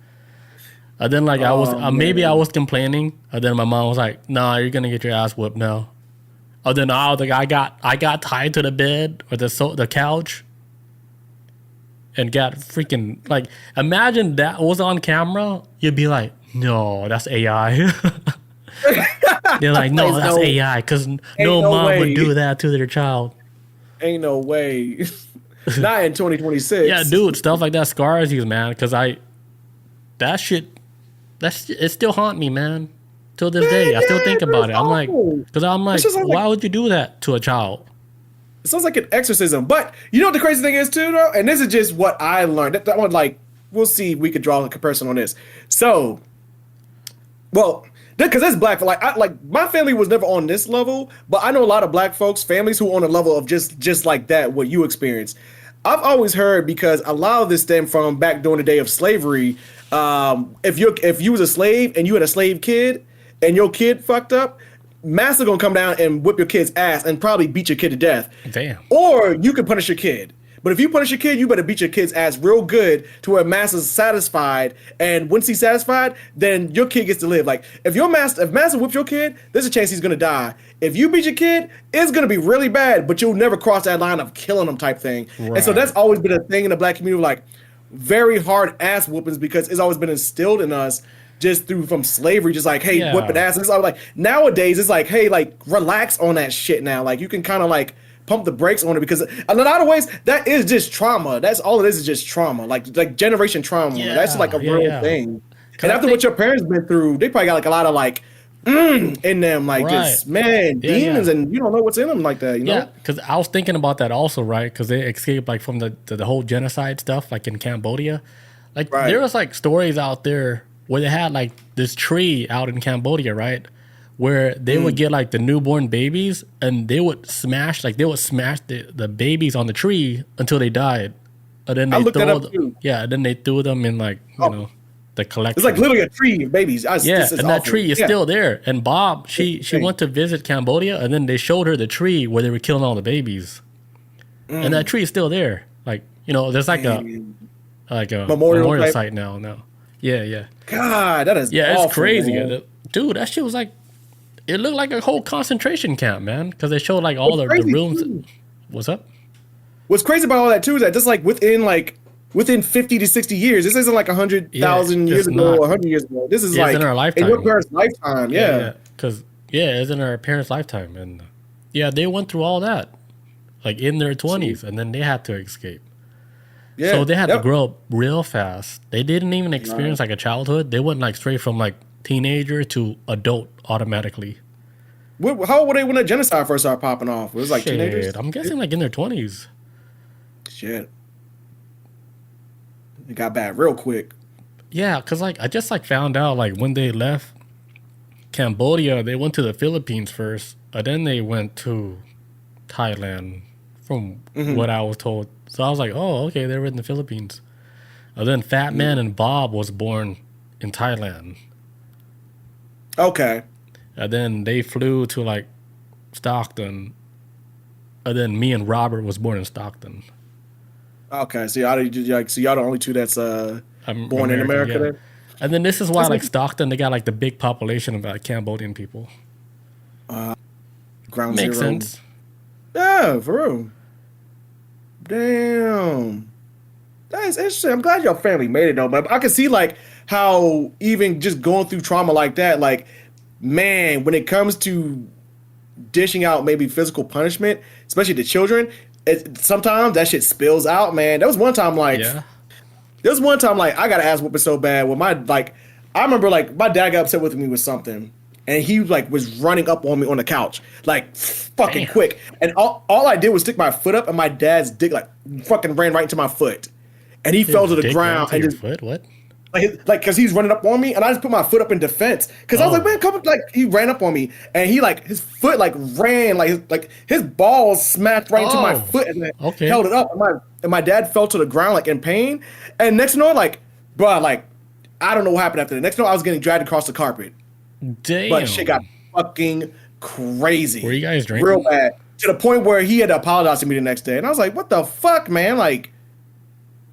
S1: And then, like, I was complaining. And then my mom was like, nah, you're going to get your ass whooped now. And then I got tied to the bed or the couch. And got freaking, like, imagine that was on camera. You'd be like, no, that's AI. They're like, no, that's AI. Because no mom would do that to their child.
S2: Ain't no way. Not in 2026.
S1: Yeah, dude, stuff like that scars you, man. Because it still haunt me, man. Till this day, I still think about it. I'm like, why would you do that to a child?
S2: It sounds like an exorcism. But you know what the crazy thing is too, though? And this is just what I learned. That one, like, we'll see if we could draw a comparison on this. So, well, because that's black. Like my family was never on this level, but I know a lot of black folks, families who are on a level of just like that, what you experienced. I've always heard, because a lot of this stemmed from back during the day of slavery. If you was a slave and you had a slave kid and your kid fucked up, master gonna come down and whip your kid's ass and probably beat your kid to death.
S1: Damn.
S2: Or you can punish your kid. But if you punish your kid, you better beat your kid's ass real good to where master's satisfied. And once he's satisfied, then your kid gets to live. Like, if master whips your kid, there's a chance he's gonna die. If you beat your kid, it's gonna be really bad, but you'll never cross that line of killing him type thing. Right. And so that's always been a thing in the black community, like very hard ass whoopings, because it's always been instilled in us just from slavery, just like, hey, whipping ass. And it's all like, nowadays it's like, hey, like, relax on that shit now. Like, you can kind of like pump the brakes on it, because in a lot of ways that is just trauma. That's all it is just trauma, like generation trauma. That's like a real thing. And after what your parents been through, they probably got like a lot of like in them, like
S1: Right.
S2: just man,
S1: Yeah,
S2: demons,
S1: yeah.
S2: and you don't know what's in them like that, you
S1: Yeah,
S2: know?
S1: because I was thinking about that also, right? Because they escaped like from the whole genocide stuff, like in Cambodia. Like there
S2: Right.
S1: was like stories out there where they had like this tree out in Cambodia, right? Where they would get like the newborn babies and they would smash the babies on the tree until they died. And then
S2: I
S1: they
S2: looked that
S1: throw
S2: up
S1: them,
S2: too.
S1: yeah, and then they threw them in like,
S2: Oh,
S1: the
S2: it's like
S1: collection.
S2: literally a tree of babies.
S1: Yeah,
S2: This is
S1: and that
S2: awful.
S1: tree is
S2: Yeah.
S1: still there. And Bob, she
S2: Insane.
S1: went to visit Cambodia, and then they showed her the tree where they were killing all the babies, and that tree is still there. Like there's
S2: Man.
S1: like a
S2: Memorial
S1: memorial
S2: type.
S1: site now. Now, yeah, yeah,
S2: God, that is
S1: yeah.
S2: awful,
S1: It's crazy,
S2: man.
S1: dude. That shit was like it looked like a whole concentration camp, man. Because they showed like all
S2: What's
S1: the
S2: crazy
S1: rooms.
S2: too.
S1: What's up?
S2: What's crazy about all that too is that just within 50 to 60 years, this isn't like
S1: Yeah,
S2: 100,000 years
S1: it's
S2: ago,
S1: not.
S2: 100 years ago. This is
S1: Yeah, it's
S2: like
S1: in our
S2: in your
S1: lifetime.
S2: parents' lifetime.
S1: Yeah,
S2: Yeah.
S1: yeah. Because it's in our parents' lifetime, and yeah, they went through all that, like in their 20s, and then they had to escape.
S2: Yeah.
S1: So they had to
S2: Yep.
S1: grow up real fast. They didn't even experience like a childhood. They went like straight from like teenager to adult automatically.
S2: How old were they when the genocide first started popping off? It was like teenagers?
S1: Shit, I'm guessing like in their 20s.
S2: Shit. It got bad real quick.
S1: Yeah, cause like I just like found out like when they left Cambodia, they went to the Philippines first, and then they went to Thailand, from what I was told. So I was like, oh, okay, they were in the Philippines. And then Fat Man and Bob was born in Thailand.
S2: Okay.
S1: And then they flew to like Stockton. And then me and Robert was born in Stockton.
S2: Okay. So y'all the only two that's
S1: I'm
S2: born in
S1: American,
S2: America
S1: yeah.
S2: then?
S1: And then this is why
S2: That's
S1: like
S2: like
S1: Stockton, they got like the big population of like Cambodian people.
S2: ground
S1: Makes
S2: zero.
S1: sense.
S2: Yeah, for real. Damn. That is interesting. I'm glad your family made it though, but I can see like how even just going through trauma like that, like man, when it comes to dishing out maybe physical punishment, especially to children, sometimes that shit spills out, man. There was one time
S1: Yeah.
S2: I got an ass whooping so bad with I remember like my dad got upset with me with something, and he like was running up on me on the couch like fucking
S1: Damn.
S2: quick, and all I did was stick my foot up, and my dad's dick like fucking ran right into my foot, and he fell to the
S1: Dick
S2: ground
S1: right
S2: and
S1: to your
S2: just
S1: foot? What?
S2: like because he's running up on me, and I just put my foot up in defense because I was like,
S1: Oh.
S2: man, come like he ran up on me, and he like his foot like ran like his balls smashed right into my
S1: Oh,
S2: foot and then
S1: okay.
S2: held it up, and my dad fell to the ground like in pain, and next thing you know, like bro, like I don't know what happened after that. Next thing you know, I was getting dragged across the carpet,
S1: Damn.
S2: but shit got fucking crazy.
S1: Were you guys drinking?
S2: Real bad to the point where he had to apologize to me the next day, and I was like, what the fuck, man, like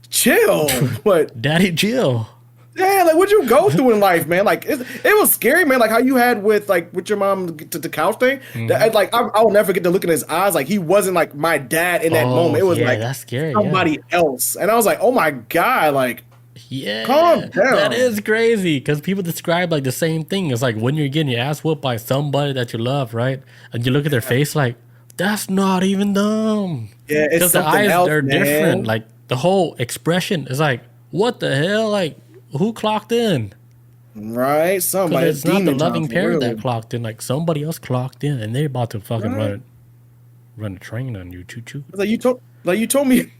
S2: chill, but.
S1: Daddy Jill.
S2: Yeah, like what'd you go through in life, man? Like it was scary, man. Like how you had with your mom to the couch thing. That, like I'll never get to look in his eyes. Like he wasn't like my dad in that
S1: Oh,
S2: moment. It was
S1: yeah,
S2: like
S1: that's scary,
S2: somebody else. And I was like, oh my god, like
S1: Yeah.
S2: Calm down.
S1: That is crazy because people describe like the same thing. It's like when you're getting your ass whooped by somebody that you love, right? And you look at their face like, that's not even them.
S2: yeah, it's
S1: Because the
S2: something
S1: eyes
S2: else,
S1: are
S2: man.
S1: different. Like the whole expression is like, what the hell? Like, who clocked in?
S2: Right?
S1: Because
S2: Somebody
S1: it's not the
S2: demon
S1: loving
S2: time, for
S1: parent
S2: real.
S1: that clocked in. Like somebody else clocked in, and they're about to fucking
S2: Right.
S1: run a train on you, choo choo.
S2: Like you told me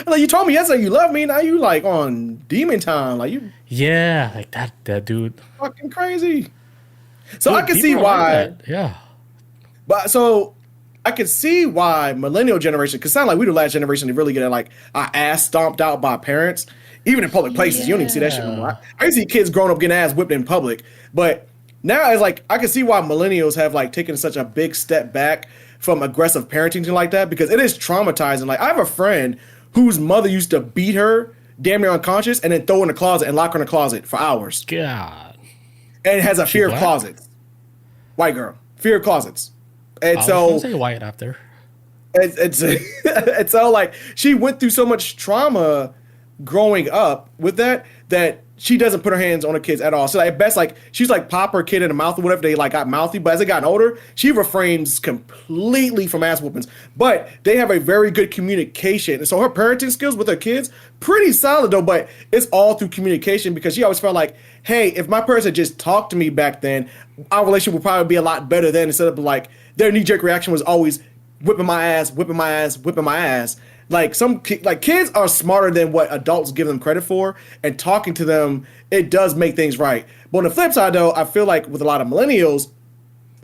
S2: like you told me yesterday you love me. Now you like on demon time. Like you
S1: Yeah, like that dude.
S2: fucking crazy. So
S1: Dude,
S2: I can
S1: people
S2: see
S1: are like
S2: why.
S1: that. Yeah.
S2: But so I could see why millennial generation, because sound like we the last generation to really get like our ass stomped out by parents, even in public places. You don't even see that shit no more. I used to see kids growing up getting ass whipped in public, but now it's like I can see why millennials have like taken such a big step back from aggressive parenting and like that, because it is traumatizing. Like I have a friend whose mother used to beat her damn near unconscious and then throw her in the closet and lock her in the closet for hours,
S1: God.
S2: and has a fear of
S1: black?
S2: closets. White girl, fear of closets, and
S1: I was
S2: so
S1: gonna say white after.
S2: it's it's all like she went through so much trauma growing up with that she doesn't put her hands on her kids at all. So like, at best, like she's like pop her kid in the mouth or whatever they like got mouthy. But as they gotten older, she refrains completely from ass whoopings. But they have a very good communication, and so her parenting skills with her kids pretty solid though. But it's all through communication because she always felt like, hey, if my parents had just talked to me back then, our relationship would probably be a lot better then. Instead of like their knee jerk reaction was always whipping my ass, whipping my ass, whipping my ass. Like like kids are smarter than what adults give them credit for, and talking to them, it does make things right. But on the flip side, though, I feel like with a lot of millennials,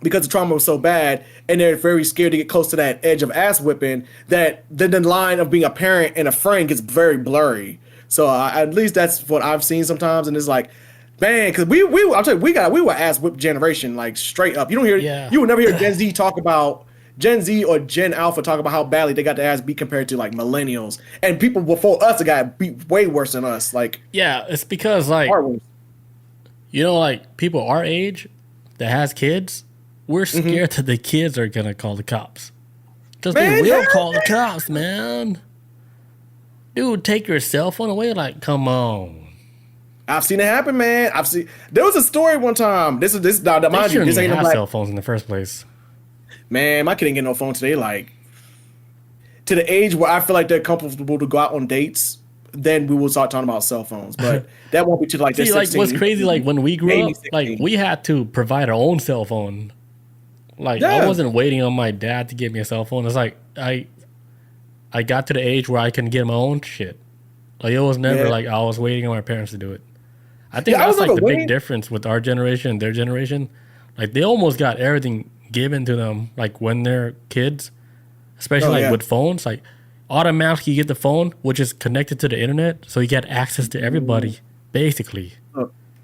S2: because the trauma was so bad, and they're very scared to get close to that edge of ass whipping, that the line of being a parent and a friend gets very blurry. So at least that's what I've seen sometimes, and it's like, man, because I'll tell you, we were ass whipped generation, like straight up. You don't hear, you will never hear Gen Z talk about. Gen Z or Gen Alpha talk about how badly they got their ass beat compared to like millennials and people before us that got beat way worse than us. Like,
S1: yeah, it's because like, you know, like people our age that has kids, we're scared that the kids are gonna call the cops. Because they will call the cops, man. Dude, take your cell phone away. Like, come on.
S2: I've seen it happen, man. There was a story one time. This mind you, this ain't
S1: have cell phones in the first place.
S2: Man, my kid ain't getting no phone today. Like, to the age where I feel like they're comfortable to go out on dates, then we will start talking about cell phones. But that won't be to like. See,
S1: like what's crazy? Like when we grew up, 16. Like we had to provide our own cell phone. Like I wasn't waiting on my dad to give me a cell phone. It's like I got to the age where I can get my own shit. Like it was never like I was waiting on my parents to do it. I think that's like the big difference with our generation and their generation. Like they almost got everything given to them like when they're kids, especially with phones. Like automatically you get the phone which is connected to the internet, so you get access to everybody basically.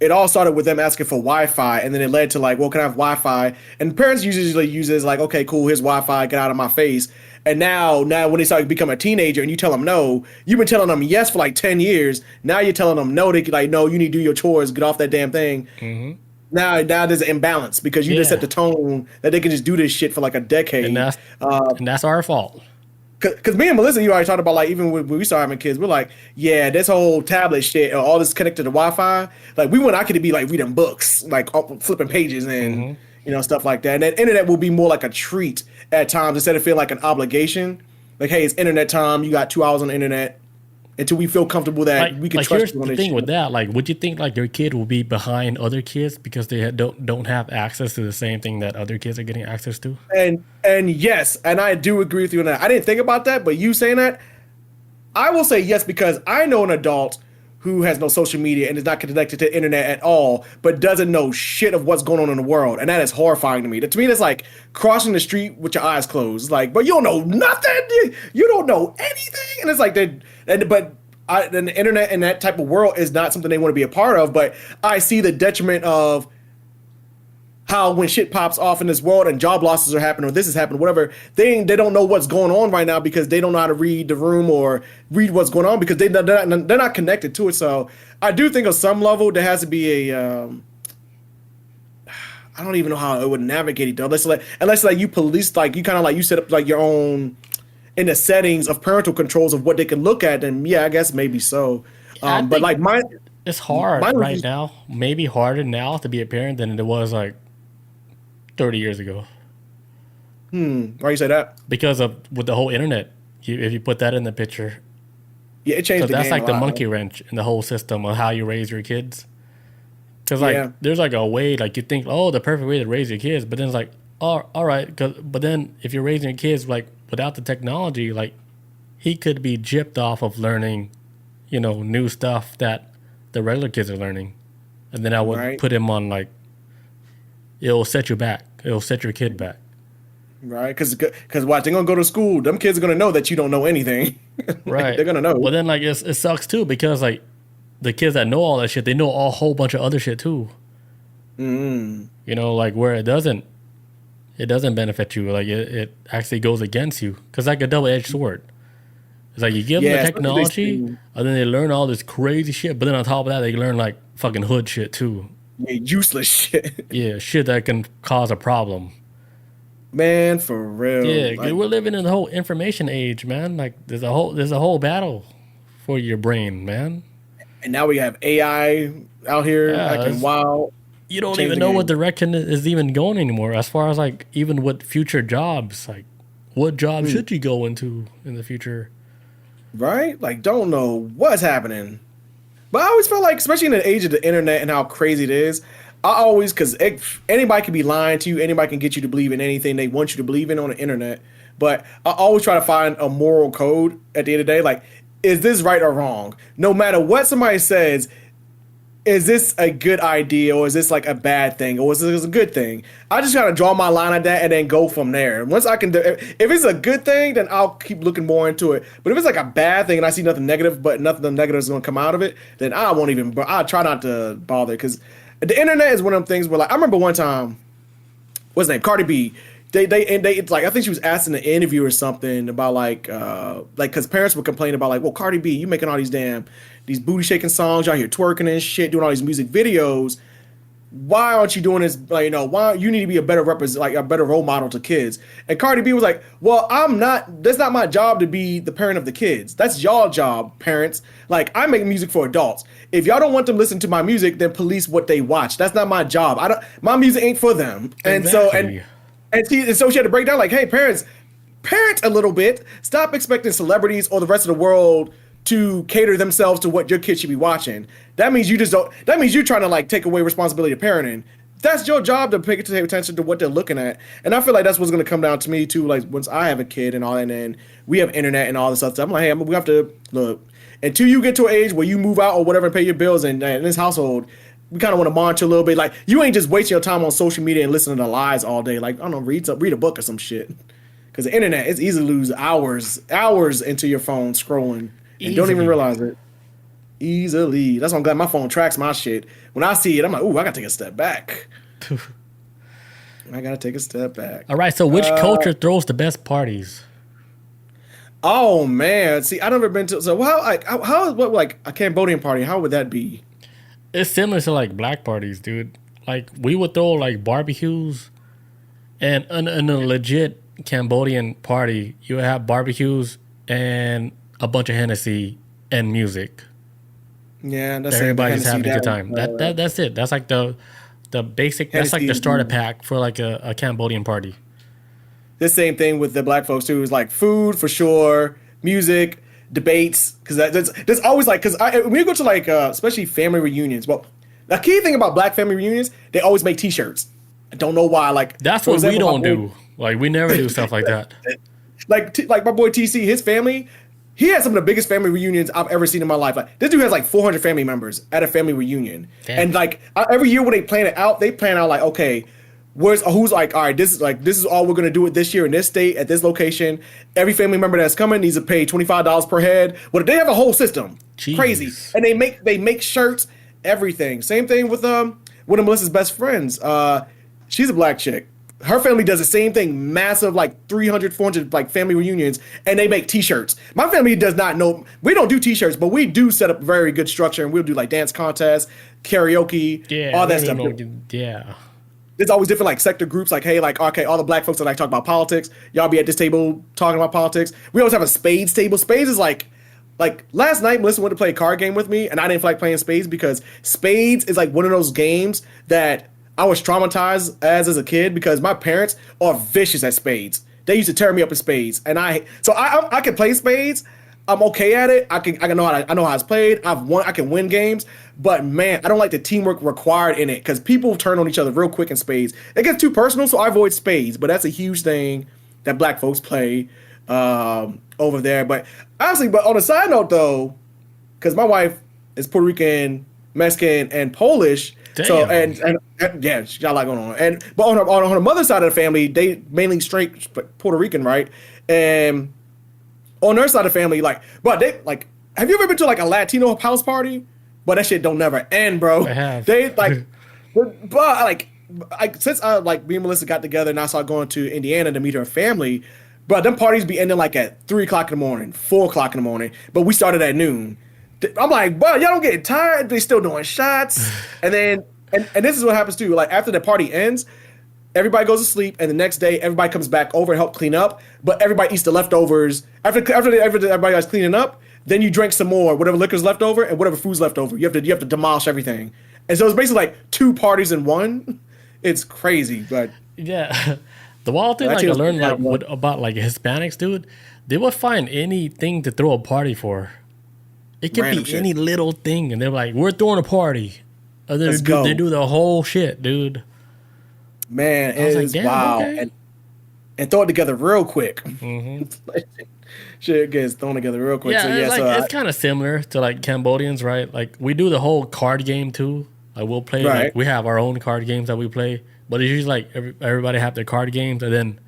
S2: It all started with them asking for Wi-Fi, and then it led to like, well, can I have Wi-Fi? And parents usually use it as like, okay, cool, here's Wi-Fi, get out of my face. And now when they start to become a teenager and you tell them no, you've been telling them yes for like 10 years. Now you're telling them no, they like, no, you need to do your chores, get off that damn thing. Mm-hmm. Now there's an imbalance because you just set the tone that they can just do this shit for like a decade.
S1: And that's our fault.
S2: Because me and Melissa, you already talked about like even when we started having kids, we're like, yeah, this whole tablet shit, or all this connected to Wi-Fi. Like we want our kid to be like reading books, like flipping pages and stuff like that. And that internet will be more like a treat at times instead of feeling like an obligation. Like, hey, it's internet time. You got 2 hours on the internet. Until we feel comfortable that we can trust you on this shit. Here's the thing with
S1: that. Like, would you think like your kid will be behind other kids because they don't have access to the same thing that other kids are getting access to?
S2: And yes, and I do agree with you on that. I didn't think about that, but you saying that, I will say yes because I know an adult who has no social media and is not connected to the internet at all, but doesn't know shit of what's going on in the world, and that is horrifying to me. To me, that's like crossing the street with your eyes closed. Like, but you don't know nothing. You don't know anything, and it's like the internet and that type of world is not something they want to be a part of. But I see the detriment of how when shit pops off in this world and job losses are happening or this is happening, whatever, they don't know what's going on right now because they don't know how to read the room or read what's going on because they're not connected to it. So I do think on some level there has to be a I don't even know how it would navigate it though. Unless you police, like you kind of like you set up like your own in the settings of parental controls of what they can look at, then yeah, I guess maybe so. But like
S1: it's hard right now. Maybe harder now to be a parent than it was like 30 years ago.
S2: Why you say that?
S1: Because with the whole internet, if you put that in the picture,
S2: yeah, it changed.
S1: That's like the monkey wrench in the whole system of how you raise your kids. Because like there's like a way, like you think, oh, the perfect way to raise your kids, but then it's like, oh, all right. But then if you're raising your kids like without the technology, like he could be gypped off of learning, new stuff that the regular kids are learning, and then I would put him on like, it'll set you back. It'll set your kid back.
S2: Right, because watch, they're gonna go to school. Them kids are gonna know that you don't know anything.
S1: Right,
S2: they're gonna know.
S1: Well, then like it sucks too because like the kids that know all that shit, they know a whole bunch of other shit too. Like where it doesn't benefit you. Like it actually goes against you because like a double-edged sword. It's like you give them the technology, and then they learn all this crazy shit. But then on top of that, they learn like fucking hood shit too.
S2: Yeah, useless shit.
S1: Yeah, shit that can cause a problem.
S2: Man, for real.
S1: Yeah, like, we're living in the whole information age, man. Like there's a whole battle for your brain, man.
S2: And now we have AI out here
S1: Yeah,
S2: acting wild,
S1: you don't
S2: change
S1: even
S2: the
S1: know what
S2: game.
S1: direction is even going anymore. As far as like even with future jobs, like what job
S2: Hmm.
S1: should you go into in the future?
S2: Right? Like, don't know what's happening. But I always felt like, especially in the age of the internet and how crazy it is, I always, because anybody can be lying to you, anybody can get you to believe in anything they want you to believe in on the internet. But I always try to find a moral code at the end of the day. Like, is this right or wrong? No matter what somebody says, is this a good idea or is this like a bad thing or is this a good thing? I just kind of draw my line at that and then go from there. Once I can do, if it's a good thing, then I'll keep looking more into it. But if it's like a bad thing and I see nothing negative, but nothing negative is going to come out of it, then I won't even. But I try not to bother because the internet is one of them things where like I remember one time, what's his name, Cardi B. They it's like I think she was asked in an interview or something about like because parents were complaining about like, well, Cardi B, you making all these booty shaking songs, y'all here twerking and shit, doing all these music videos. Why aren't you doing this? Like, why you need to be a better like a better role model to kids. And Cardi B was like, well, I'm not. That's not my job to be the parent of the kids. That's y'all job, parents. Like, I make music for adults. If y'all don't want them to listen to my music, then police what they watch. That's not my job. I don't. My music ain't for them. And so
S1: Exactly.
S2: and so she had to break down like, hey, parents, parent a little bit. Stop expecting celebrities or the rest of the world to cater themselves to what your kids should be watching. That means you just don't. That means you're trying to like take away responsibility of parenting. That's your job to pay attention to what they're looking at. And I feel like that's what's going to come down to me too. Like once I have a kid and all, and then we have internet and all this stuff. I'm like, hey, we have to look until you get to an age where you move out or whatever and pay your bills. And in this household, we kind of want to monitor a little bit. Like you ain't just wasting your time on social media and listening to lies all day. Like I don't know, read a book or some shit. Because the internet, it's easy to lose hours into your phone scrolling and don't even
S1: Easily.
S2: realize it. Easily. That's why I'm glad my phone tracks my shit. When I see it, I'm like, ooh, I gotta take a step back. I gotta take a step back.
S1: All right. So which culture throws the best parties?
S2: Oh man, see, I never been to. So how is what like a Cambodian party? How would that be?
S1: It's similar to like black parties, dude. Like we would throw like barbecues, and in a legit Cambodian party, you would have barbecues and a bunch of Hennessy and music.
S2: Yeah, that's
S1: Everybody's
S2: Hennessy,
S1: having a good
S2: that,
S1: time. That's it. That's like the basic. That's like
S2: Hennessy
S1: the
S2: is
S1: starter pack for like a Cambodian party.
S2: the same thing with the black folks too. Is like food for sure, music, debates, because there's always like when you go to like especially family reunions. Well, the key thing about black family reunions, they always make T-shirts. I don't know why. Like
S1: That's
S2: for
S1: what we
S2: example,
S1: don't do. Like we never do stuff like that.
S2: like my boy TC, his family, he had some of the biggest family reunions I've ever seen in my life. Like this dude has like 400 family members at a family reunion,
S1: Damn.
S2: and like every year when they plan it out, they plan out like, okay, who's like, all right, this is all we're gonna do it this year in this state at this location. Every family member that's coming needs to pay $25 per head. Well, they have a whole system,
S1: Jeez.
S2: crazy, and they make shirts, everything. Same thing with one of Melissa's best friends. She's a black chick. Her family does the same thing, massive like 300, 400 like family reunions, and they make T-shirts. My family does not know. We don't do T-shirts, but we do set up very good structure, and we'll do like dance contests, karaoke,
S1: Yeah.
S2: all that
S1: we
S2: stuff.
S1: don't know- Yeah.
S2: There's always different like sector groups. Like, hey, like okay, all the black folks that like talk about politics, y'all be at this table talking about politics. We always have a spades table. Spades is like last night, Melissa went to play a card game with me, and I didn't feel like playing spades because spades is like one of those games that I was traumatized as a kid because my parents are vicious at spades. They used to tear me up in spades, and I can play spades. I'm okay at it. I know how it's played. I can win games, but man, I don't like the teamwork required in it because people turn on each other real quick in spades. It gets too personal, so I avoid spades. But that's a huge thing that black folks play over there. But honestly, but on a side note though, because my wife is Puerto Rican, Mexican, and Polish.
S1: Damn.
S2: So and yeah, she got a lot going on. And but on her mother's side of the family, they mainly straight Puerto Rican, right? And on their side of the family, like, but they like, have you ever been to like a Latino house party? But that shit don't never end, bro.
S1: I have.
S2: They like, but like, since I like me and Melissa got together and I started going to Indiana to meet her family, but them parties be ending like at 3 o'clock in the morning, 4 o'clock in the morning. But we started at noon. I'm like, bro, y'all don't get tired. They still doing shots, and then and this is what happens too. Like after the party ends, everybody goes to sleep, and the next day everybody comes back over and help clean up. But everybody eats the leftovers after everybody was cleaning up. then you drink some more, whatever liquor's left over and whatever food's left over. You have to demolish everything. And so it's basically like 2 parties in one. It's crazy, but
S1: Yeah. The wild thing, like, I learned, like, about, like, Hispanics, dude, they would find anything to throw a party for. It could be any little thing, and they're like, we're throwing a party. And then they do the whole shit, dude.
S2: Man, it is wild. Okay. And throw it together real quick. Shit gets thrown together real quick.
S1: Yeah, so it's kind of similar to, like, Cambodians, right? Like, we do the whole card game, too. Like, we'll play, like, we have our own card games that we play. But it's usually like everybody have their card games, and then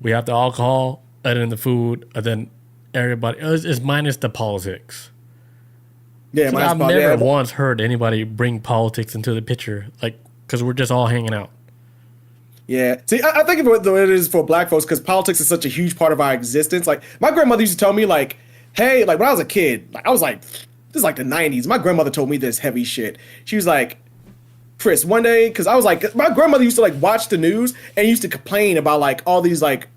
S1: we have the alcohol, and then the food, and then everybody. It's minus the politics. Yeah, so I've never once heard anybody bring politics into the picture, like, because we're just all hanging out.
S2: Yeah. See, I think of it it is for Black folks, because politics is such a huge part of our existence. Like, my grandmother used to tell me, like, hey, like, when I was a kid, like, I was like, this is like the 90s. My grandmother told me this heavy shit. She was like, Chris, one day, because I was like, my grandmother used to like watch the news and used to complain about like all these like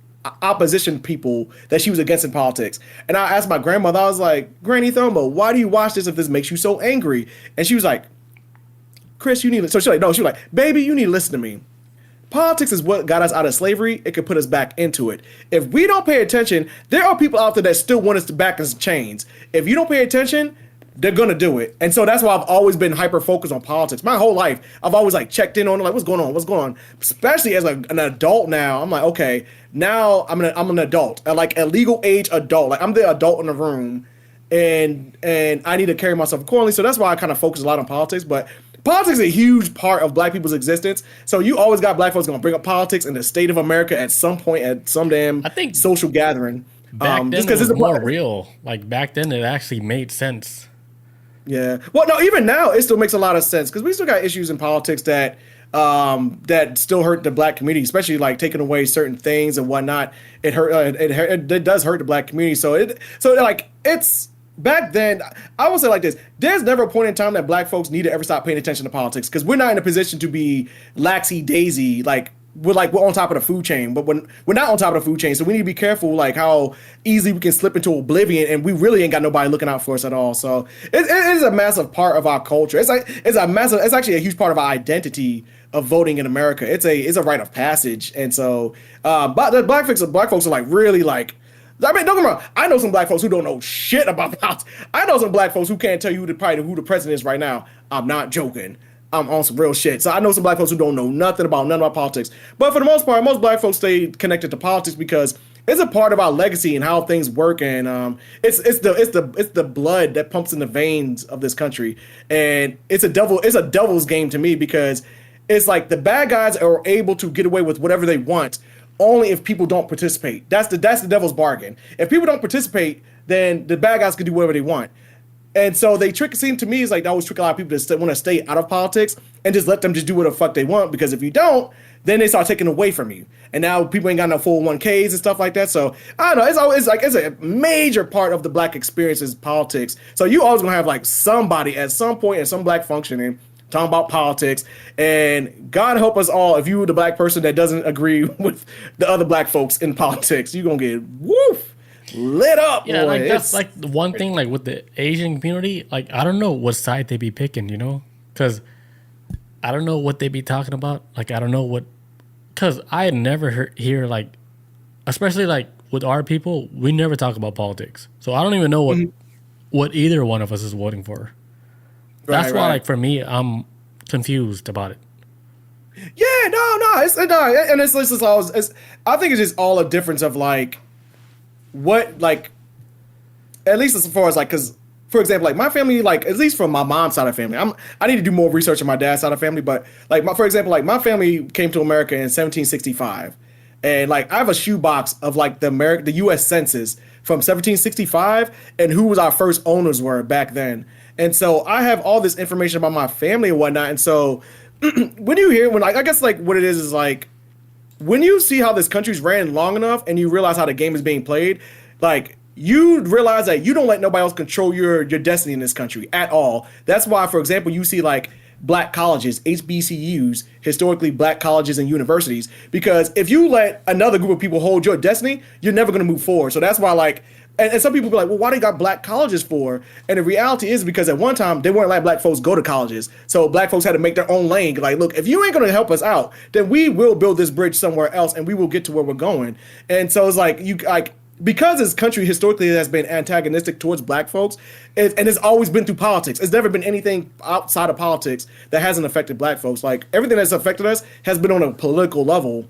S2: opposition people that she was against in politics. And I asked my grandmother, I was like, Granny Thoma, why do you watch this if this makes you so angry? And she was like, Chris, you need to. So she was like, baby, you need to listen to me. Politics is what got us out of slavery. It could put us back into it. If we don't pay attention, there are people out there that still want us to back in chains. If you don't pay attention, they're gonna do it. And so that's why I've always been hyper focused on politics. My whole life, I've always like checked in on like what's going on. Especially as an adult now, I'm like, okay, now I'm an adult, like a legal age adult. Like I'm the adult in the room, and I need to carry myself accordingly. So that's why I kind of focus a lot on politics. But politics is a huge part of Black people's existence. So you always got Black folks gonna bring up politics in the state of America at some point at some damn social gathering.
S1: Back then it was more real. Like back then it actually made sense.
S2: Yeah. Well, no, even now it still makes a lot of sense because we still got issues in politics that still hurt the Black community, especially like taking away certain things and whatnot. It hurt. It does hurt the Black community. So it's back then. I will say like this: there's never a point in time that Black folks need to ever stop paying attention to politics because we're not in a position to be laxy daisy like. We're on top of the food chain, but we're not on top of the food chain, so we need to be careful like how easily we can slip into oblivion, and we really ain't got nobody looking out for us at all. So it is a massive part of our culture. It's actually a huge part of our identity of voting in America. It's a rite of passage, and so but the Black folks are like really like. I mean, don't get me wrong. I know some Black folks who don't know shit about politics. I know some Black folks who can't tell you who the president is right now. I'm not joking. I'm on some real shit. So I know some Black folks who don't know nothing about politics. But for the most part, most Black folks stay connected to politics because it's a part of our legacy and how things work. And it's the blood that pumps in the veins of this country. And it's a devil's game to me because it's like the bad guys are able to get away with whatever they want only if people don't participate. That's the devil's bargain. If people don't participate, then the bad guys can do whatever they want. And so they seem to me is like they always trick a lot of people to want to stay out of politics and just let them just do what the fuck they want. Because if you don't, then they start taking away from you. And now people ain't got no 401ks and stuff like that. So I don't know. It's a major part of the Black experience is politics. So you always gonna have like somebody at some point at some Black functioning talking about politics. And God help us all if you were the Black person that doesn't agree with the other Black folks in politics, you're gonna get woof. Lit up,
S1: yeah.
S2: Boy.
S1: Like that's like the one thing, like with the Asian community. Like I don't know what side they be picking, you know, because I don't know what they be talking about. Like I don't know what, because I never hear like, especially like with our people, we never talk about politics. So I don't even know what either one of us is voting for. That's why, like for me, I'm confused about it.
S2: Yeah, and it's just always. I think it's just all a difference of like. What like at least as far as like because for example like my family like at least from my mom's side of the family I need to do more research on my dad's side of the family but like for example like my family came to America in 1765 and like I have a shoebox of like the U.S. Census from 1765 and who was our first owners were back then and so I have all this information about my family and whatnot and so I guess like what it is like when you see how this country's ran long enough and you realize how the game is being played, like you realize that you don't let nobody else control your destiny in this country at all. That's why, for example, you see like Black colleges, HBCUs, historically Black colleges and universities, because if you let another group of people hold your destiny, you're never going to move forward. So that's why like and some people be like, well, why they got black colleges for? And the reality is because at one time they weren't letting black folks go to colleges, so black folks had to make their own lane. Like, look, if you ain't gonna help us out, then we will build this bridge somewhere else, and we will get to where we're going. And so it's like because this country historically has been antagonistic towards black folks, and it's always been through politics. It's never been anything outside of politics that hasn't affected black folks. Like, everything that's affected us has been on a political level.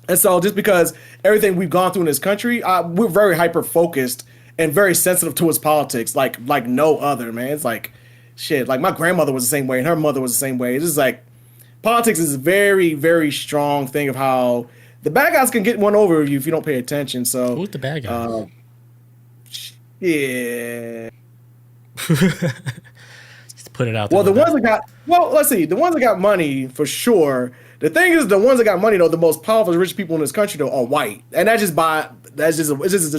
S2: And so just because everything we've gone through in this country, we're very hyper-focused and very sensitive towards politics, like no other, man. It's like, shit, like my grandmother was the same way, and her mother was the same way. It's just like, politics is a very, very strong thing of how the bad guys can get one over you if you don't pay attention. So
S1: who's the bad guy?
S2: Yeah.
S1: Just put it out
S2: there. Let's see. The ones that got money, for sure. The thing is, the ones that got money, though, the most powerful, rich people in this country, though, are white. And it's just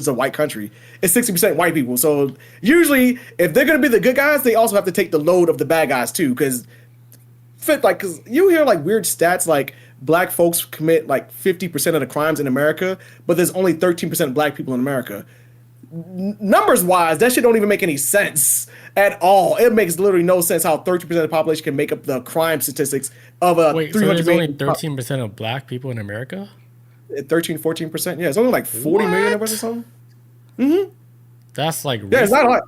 S2: a white country. It's 60% white people. So usually, if they're going to be the good guys, they also have to take the load of the bad guys, too. Because you hear, like, weird stats, like, black folks commit, like, 50% of the crimes in America, but there's only 13% black people in America. Numbers wise, that shit don't even make any sense at all. It makes literally no sense how 13% of the population can make up the crime statistics of a 300
S1: so there's only 13% of black people in America?
S2: 14%. Yeah, it's only like 40 million of us or something. Mm-hmm.
S1: That's like
S2: recent. Yeah, it's not like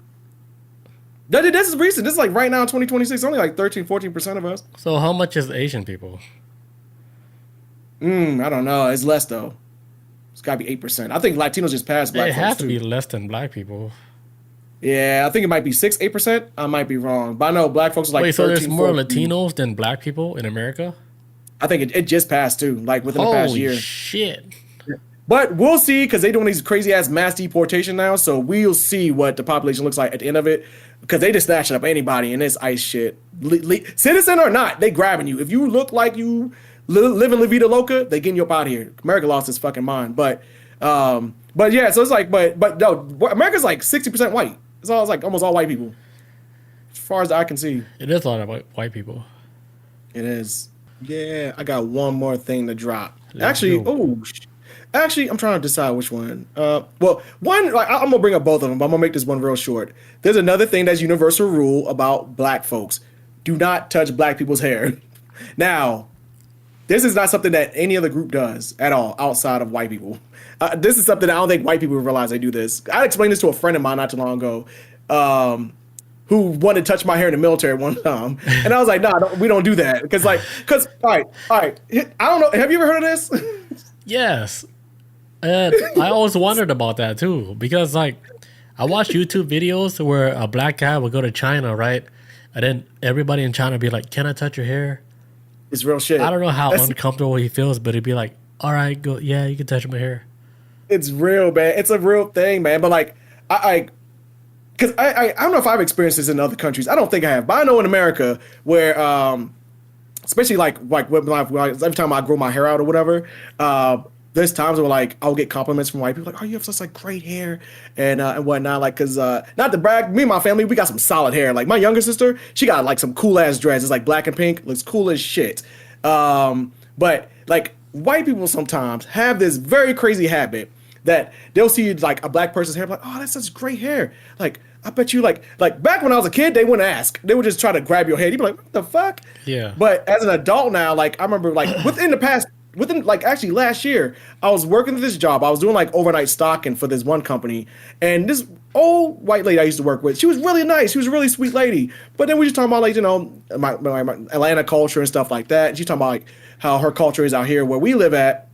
S2: this is recent. This is like right now in 2026, only like 14% of us.
S1: So how much is Asian people?
S2: I don't know. It's less though. It's got to be 8%. I think Latinos just passed black folks.
S1: It has to be less than black people.
S2: Yeah, I think it might be 8%. I might be wrong. But I know black folks are like 13,
S1: so there's more
S2: 14.
S1: Latinos than black people in America?
S2: I think it just passed too, like within the past year.
S1: Holy shit.
S2: But we'll see, because they're doing these crazy-ass mass deportation now, so we'll see what the population looks like at the end of it, because they just snatching up anybody in this ICE shit. Citizen or not, they grabbing you. If you look like you live in La Vida Loca, they getting you up out of here. America lost its fucking mind. But yeah, so it's like, but no, America's like 60% white. It's like almost all white people, as far as I can see.
S1: It is a lot of white people.
S2: It is. Yeah, I got one more thing to drop.
S1: Actually,
S2: I'm trying to decide which one. One, like, I'm gonna bring up both of them, but I'm gonna make this one real short. There's another thing that's universal rule about black folks: do not touch black people's hair. Now, this is not something that any other group does at all outside of white people. This is something I don't think white people realize they do this. I explained this to a friend of mine not too long ago, who wanted to touch my hair in the military one time, and I was like, "Nah, we don't do that." Because all right, I don't know. Have you ever heard of this?
S1: Yes, and I always wondered about that too, because like I watch YouTube videos where a black guy would go to China, right, and then everybody in China would be like, "Can I touch your hair?"
S2: It's real shit.
S1: I don't know how uncomfortable he feels, but he'd be like, "All right, go. Yeah, you can touch my hair."
S2: It's real, man. It's a real thing, man. But like, because I don't know if I've experienced this in other countries. I don't think I have, but I know in America where, especially like every time I grow my hair out or whatever, there's times where like I'll get compliments from white people like, "Oh, you have such like great hair," and whatnot. Like, cause not to brag, me and my family, we got some solid hair. Like my younger sister, she got like some cool ass dreads. It's like black and pink, looks cool as shit. But like white people sometimes have this very crazy habit that they'll see like a black person's hair, like, "Oh, that's such great hair." Like, I bet you like back when I was a kid, they wouldn't ask. They would just try to grab your head. You'd be like, "What the fuck?"
S1: Yeah.
S2: But as an adult now, like I remember like within like actually last year, I was working at this job. I was doing like overnight stocking for this one company, and this old white lady I used to work with, she was really nice. She was a really sweet lady. But then we just talking about like, you know, my Atlanta culture and stuff like that. And she talking about like how her culture is out here where we live at.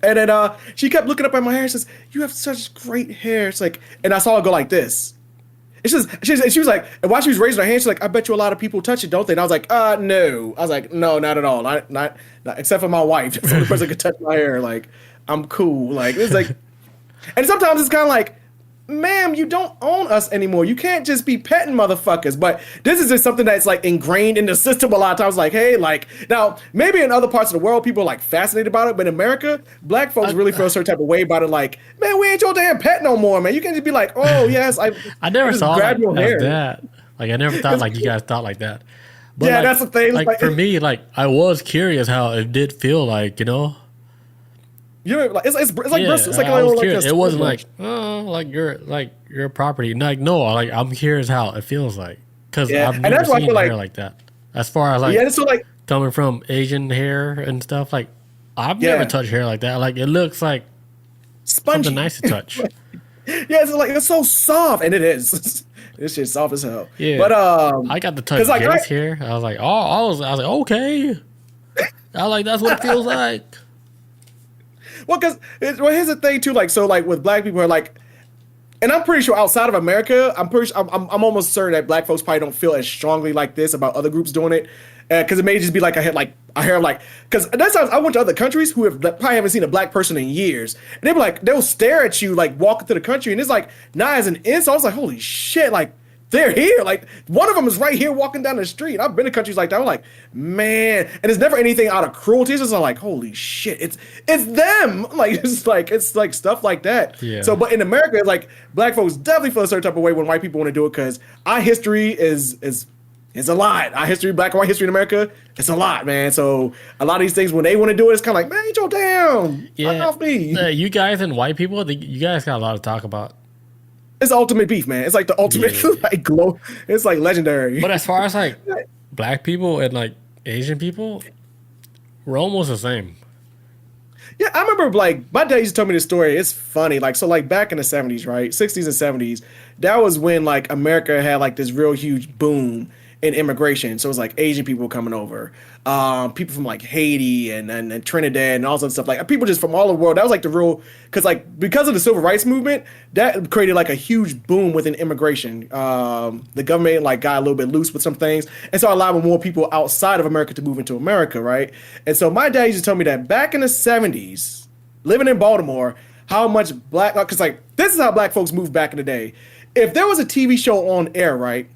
S2: And then she kept looking up at my hair and says, "You have such great hair." It's like, and I saw her go like this. It's just, she was like, and while she was raising her hand, she's like, "I bet you a lot of people touch it, don't they?" And I was like, no. I was like, no, not at all. Not except for my wife. That's the only person that could touch my hair. Like, I'm cool. Like, it's like, and sometimes it's kind of like, "Ma'am, you don't own us anymore. You can't just be petting motherfuckers." But this is just something that's like ingrained in the system a lot of times. Like, hey, like, now maybe in other parts of the world people are like fascinated about it, but in America, black folks really feel a certain type of way about it. Like, "Man, we ain't your damn pet no more, man. You can't just be like, oh yes, I
S1: never
S2: just
S1: thought
S2: grab
S1: like,
S2: your hair."
S1: that. Like, I never thought like you guys thought like that. But
S2: yeah,
S1: like,
S2: that's the thing.
S1: Like for me, like I was curious how it did feel like, you know.
S2: You know, like it's like
S1: Yeah,
S2: Bristol. It's like
S1: I was
S2: like
S1: curious.
S2: a
S1: It wasn't
S2: brush.
S1: like, oh, like your property. Like, no, like I'm curious how it feels like because
S2: Yeah,
S1: I've
S2: and
S1: never
S2: that's why I
S1: seen
S2: feel like
S1: hair like that. As far as like
S2: yeah, so like
S1: coming from Asian hair and stuff, like I've never
S2: yeah,
S1: touched hair like that. Like it looks like something
S2: spongy.
S1: nice to touch.
S2: Yeah, it's like it's so soft, and it is. This shit's soft as hell.
S1: Yeah,
S2: But
S1: I got to touch
S2: cause like
S1: Jay's hair. I was like, oh, I was like, okay. I like that's what it feels like.
S2: well, here's the thing too. Like so, like with black people are like, and I'm pretty sure outside of America, I'm almost certain that black folks probably don't feel as strongly like this about other groups doing it, because it may just be like I hear like because that's how I went to other countries who have probably haven't seen a black person in years, and they be like they'll stare at you like walking through the country, and it's like not as an insult. I was like, holy shit, like they're here. Like one of them is right here walking down the street. I've been to countries like that. I'm like, man, and it's never anything out of cruelty. It's just like, holy shit, it's them. Like it's like stuff like that.
S1: Yeah.
S2: So, but in America, it's like black folks definitely feel a certain type of way when white people want to do it because our history is a lot. Our history, black and white history in America, it's a lot, man. So a lot of these things when they want to do it, it's kind of like, man, ain't your damn, fuck off me.
S1: You guys and white people, you guys got a lot to talk about.
S2: It's the ultimate beef, man. It's like the ultimate
S1: Yeah.
S2: like glow. It's like legendary.
S1: But as far as like black people and like Asian people, we're almost the same.
S2: Yeah, I remember like my dad used to tell me this story. It's funny. Like so like back in the 70s, right? 60s and 70s, that was when like America had like this real huge boom in immigration. So it was like Asian people coming over, people from like Haiti and Trinidad and all that stuff. Like people just from all over the world. That was like the real because of the civil rights movement, that created like a huge boom within immigration. The government like got a little bit loose with some things, and so allowing more people outside of America to move into America, right? And so my dad used to tell me that back in the 70s, living in Baltimore, how much black because like this is how black folks moved back in the day. If there was a TV show on air, right?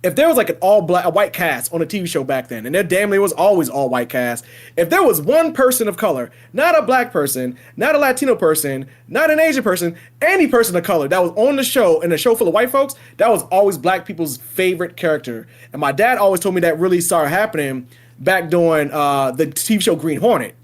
S2: If there was like a white cast on a TV show back then, and there damn near was always all white cast, if there was one person of color, not a black person, not a Latino person, not an Asian person, any person of color that was on the show in a show full of white folks, that was always black people's favorite character. And my dad always told me that really started happening back during the TV show Green Hornet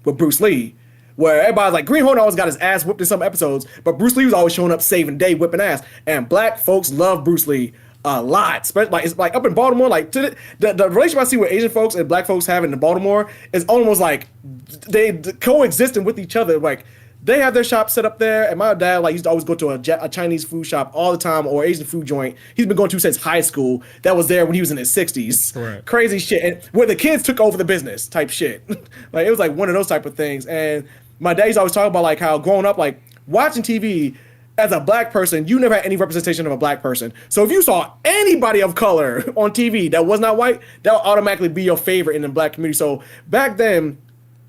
S2: with Bruce Lee, where everybody's like, Green Hornet always got his ass whipped in some episodes, but Bruce Lee was always showing up saving the day, whipping ass. And black folks love Bruce Lee a lot. Especially like it's like up in Baltimore, like the relationship I see with Asian folks and black folks having in Baltimore is almost like they coexisting with each other. Like they have their shop set up there, and my dad like used to always go to a Chinese food shop all the time or Asian food joint. He's been going to since high school. That was there when he was in his 60s.
S1: Right.
S2: Crazy shit, and where the kids took over the business type shit. Like it was like one of those type of things. And my dad used to always talk about like how growing up, like watching TV. As a black person, you never had any representation of a black person. So if you saw anybody of color on TV that was not white, that would automatically be your favorite in the black community. So back then,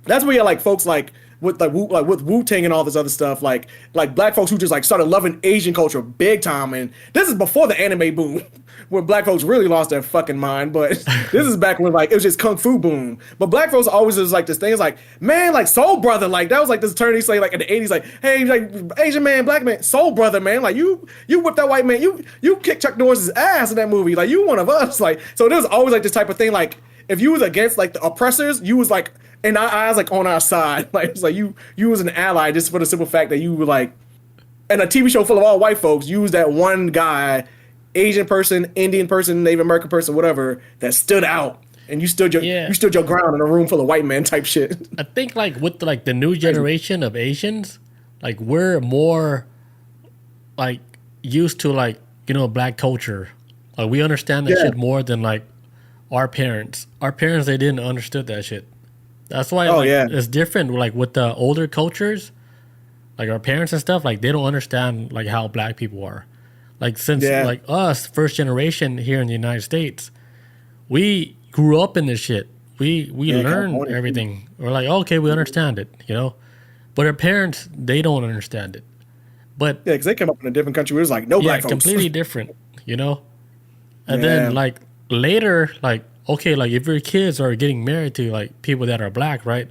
S2: that's where you had like folks like with with Wu-Tang and all this other stuff, like black folks who just like started loving Asian culture big time. And this is before the anime boom, when black folks really lost their fucking mind. But this is back when like it was just kung fu boom. But black folks always was like this thing. It's like, man, like Soul Brother, like that was like this turn they say like in the 80s, like, hey, like Asian man, black man, Soul Brother, man, like you whipped that white man, you kicked Chuck Norris's ass in that movie, like you one of us, like. So there was always like this type of thing, like if you was against like the oppressors, you was like in our eyes like on our side, like it's like you was an ally just for the simple fact that you were like in a TV show full of all white folks, you was that one guy, Asian person, Indian person, Native American person, whatever, that stood out, and you stood your ground in a room full of white men type shit.
S1: I think like with the new generation of Asians, like we're more like used to like black culture. Like we understand that shit more than like our parents. Our parents, they didn't understood that shit. That's why it's different. Like with the older cultures, like our parents and stuff, like they don't understand like how black people are. Like since like us, first generation here in the United States, we grew up in this shit. We learned everything. We're like, okay, we understand it, But our parents, they don't understand it. But
S2: yeah, because they came up in a different country where it was like no black folks.
S1: Completely different, And then like later, like okay, like if your kids are getting married to like people that are black, right?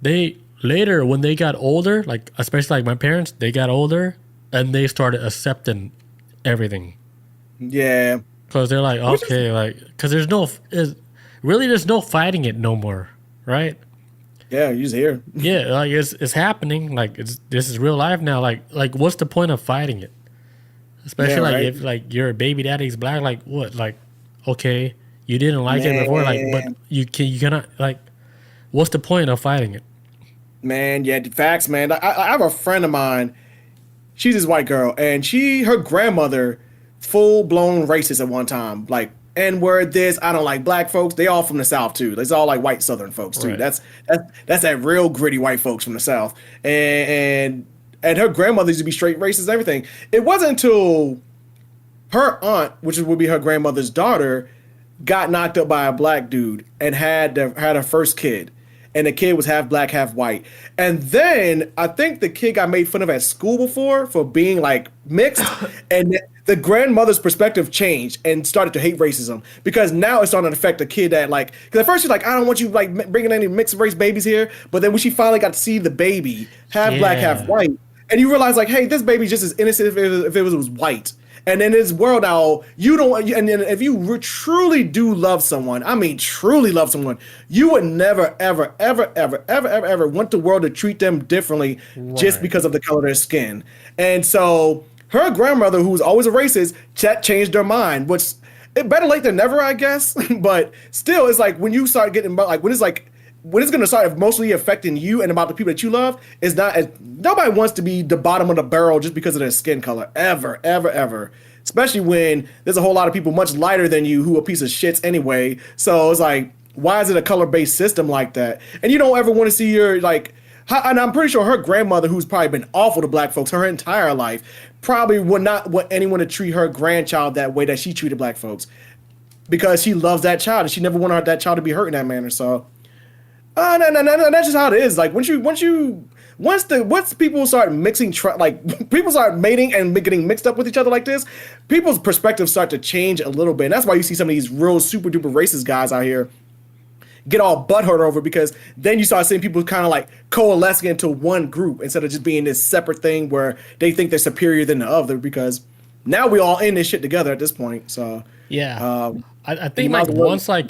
S1: They later when they got older, like especially like my parents, they got older and they started accepting everything.
S2: Yeah,
S1: because they're like okay, like because there's no fighting it no more, right?
S2: Yeah, you just here.
S1: Yeah, like it's happening. Like this is real life now. Like what's the point of fighting it?
S2: Yeah,
S1: Especially like
S2: right.
S1: if like your baby daddy's black. Like what? Like okay, you didn't like it before. Like but
S2: Man,
S1: you cannot like. What's the point of fighting it?
S2: man, yeah, facts, man. I have a friend of mine. She's this white girl, and her grandmother, full blown racist at one time. Like N word, this. I don't like black folks. They all from the South too. It's all like white Southern folks too.
S1: Right.
S2: That's that real gritty white folks from the South. And her grandmother used to be straight racist and everything. It wasn't until her aunt, which would be her grandmother's daughter, got knocked up by a black dude and had her first kid, and the kid was half black, half white. And then I think the kid got made fun of at school before for being like mixed, and the grandmother's perspective changed and started to hate racism because now it's starting to affect the kid that like. Because at first she's like, I don't want you like bringing any mixed race babies here, but then when she finally got to see the baby half black, half
S1: Yeah.
S2: white, and you realize like, hey, this baby's just as innocent if it was white. And in this world now, you don't. And then if you truly do love someone, I mean, truly love someone, you would never, ever, ever, ever, ever, ever, ever want the world to treat them differently just
S1: Right.
S2: because of the color of their skin. And so, her grandmother, who was always a racist, changed her mind. Which it better late than never, I guess. But still, it's like when you start getting like when it's going to start mostly affecting you and about the people that you love, is not as nobody wants to be the bottom of the barrel just because of their skin color, ever, ever, ever. Especially when there's a whole lot of people much lighter than you who are piece of shits anyway. So it's like, why is it a color based system like that? And you don't ever want to see your like. And I'm pretty sure her grandmother, who's probably been awful to black folks her entire life, probably would not want anyone to treat her grandchild that way that she treated black folks because she loves that child and she never wanted that child to be hurt in that manner. So no, no, no, no. That's just how it is. Like once people start mixing, like people start mating and getting mixed up with each other like this, people's perspectives start to change a little bit. And that's why you see some of these real super duper racist guys out here get all butthurt over because then you start seeing people kind of like coalescing into one group instead of just being this separate thing where they think they're superior than the other because now we all in this shit together at this point. So
S1: Yeah. I
S2: you
S1: think
S2: might
S1: like
S2: as well.
S1: once like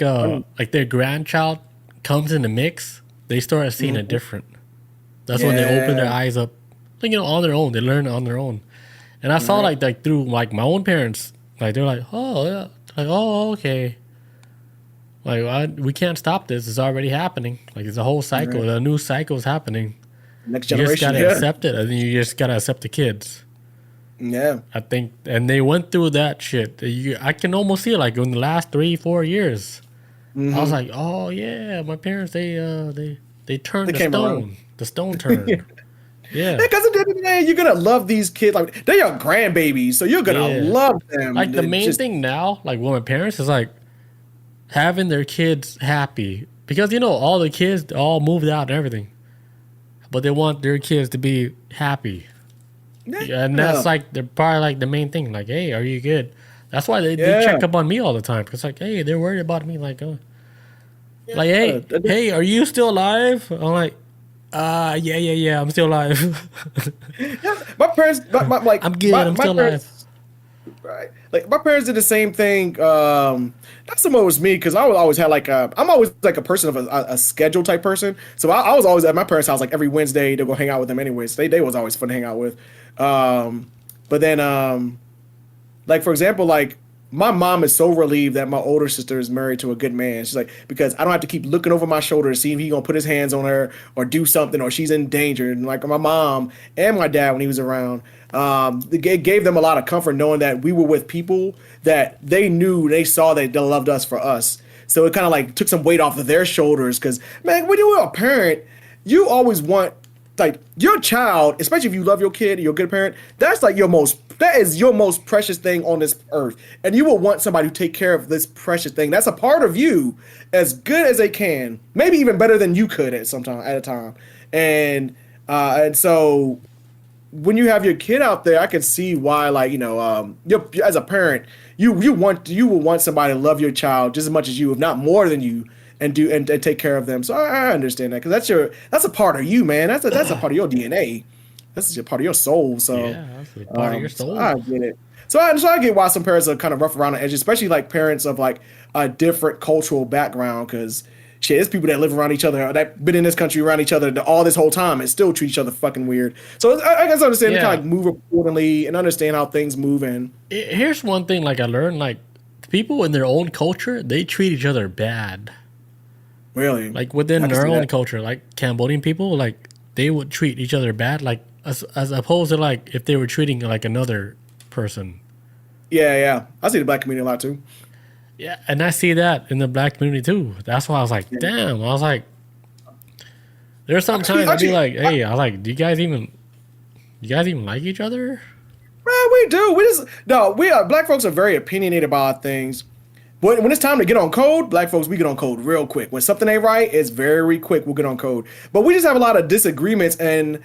S1: their grandchild comes in the mix, they start seeing it different. That's when they open their
S2: Yeah.
S1: eyes up, like, on their own. They learn on their own. And I saw
S2: Right.
S1: like through like my own parents, like they're like, oh yeah, like oh okay, like we can't stop this. It's already happening. Like it's a whole cycle.
S2: Right.
S1: A new cycle is happening.
S2: Next
S1: You just
S2: generation.
S1: gotta
S2: Yeah.
S1: accept it, and then you just gotta accept the kids.
S2: Yeah.
S1: I think, and they went through that shit. I can almost see it like in the last 3-4 years. I was like, oh yeah, my parents they turned
S2: They
S1: the
S2: came
S1: stone.
S2: around.
S1: The stone turned. Yeah,
S2: Because at the end of the day, you're gonna love these kids. Like they're your grandbabies, so you're gonna
S1: yeah.
S2: love them.
S1: Like the
S2: It
S1: main
S2: just
S1: thing now, like with my parents, is like having their kids happy because all the kids all moved out and everything, but they want their kids to be happy. Yeah, and
S2: yeah,
S1: that's like they're probably like the main thing. Like, hey, are you good? That's why they
S2: yeah,
S1: check up on me all the time. Cause like, hey, they're worried about me. Like,
S2: yeah.
S1: hey, are you still alive? I'm like, yeah, I'm still alive.
S2: My parents, like
S1: I'm good. I'm
S2: my
S1: still alive.
S2: parents, right? Like my parents did the same thing. Not so much was me because I was always had like I'm always like a person of a schedule type person. So I was always at my parents' house like every Wednesday to go hang out with them. Anyways, they was always fun to hang out with. But then like for example, like my mom is so relieved that my older sister is married to a good man. She's like, because I don't have to keep looking over my shoulder to see if he gonna put his hands on her or do something or she's in danger. And like my mom and my dad when he was around, it gave them a lot of comfort knowing that we were with people that they saw that they loved us for us. So it kind of like took some weight off of their shoulders because man, when you're a parent, you always want like your child, especially if you love your kid, you're a good parent, that is your most precious thing on this earth. And you will want somebody to take care of this precious thing. That's a part of you as good as they can, maybe even better than you could at a time. And so when you have your kid out there, I can see why, like, you're, as a parent, you will want somebody to love your child just as much as you, if not more than you, and and take care of them. So I understand that because that's a part of you, man. That's a part of your DNA. That's just a part of your soul. So,
S1: Yeah, that's a part of your
S2: so
S1: soul.
S2: I get it. So I get why some parents are kind of rough around the edges, especially like parents of like a different cultural background, because shit, there's people that live around each other, that been in this country around each other all this whole time and still treat each other fucking weird. So I guess I understand to kind of like move accordingly and understand how things move. And
S1: here's one thing like I learned, like people in their own culture, they treat each other bad.
S2: Really?
S1: Like within their own culture, like Cambodian people, like they would treat each other bad, like as opposed to like if they were treating like another person.
S2: Yeah. I see the black community a lot too.
S1: Yeah, and I see that in the black community too. That's why I was like, damn. I was like, there's sometimes I'd be like, hey, I was like, do you guys even like each other?
S2: Well, we do. We are black folks are very opinionated about things. When it's time to get on code, black folks, we get on code real quick. When something ain't right, it's very quick. We'll get on code. But we just have a lot of disagreements, and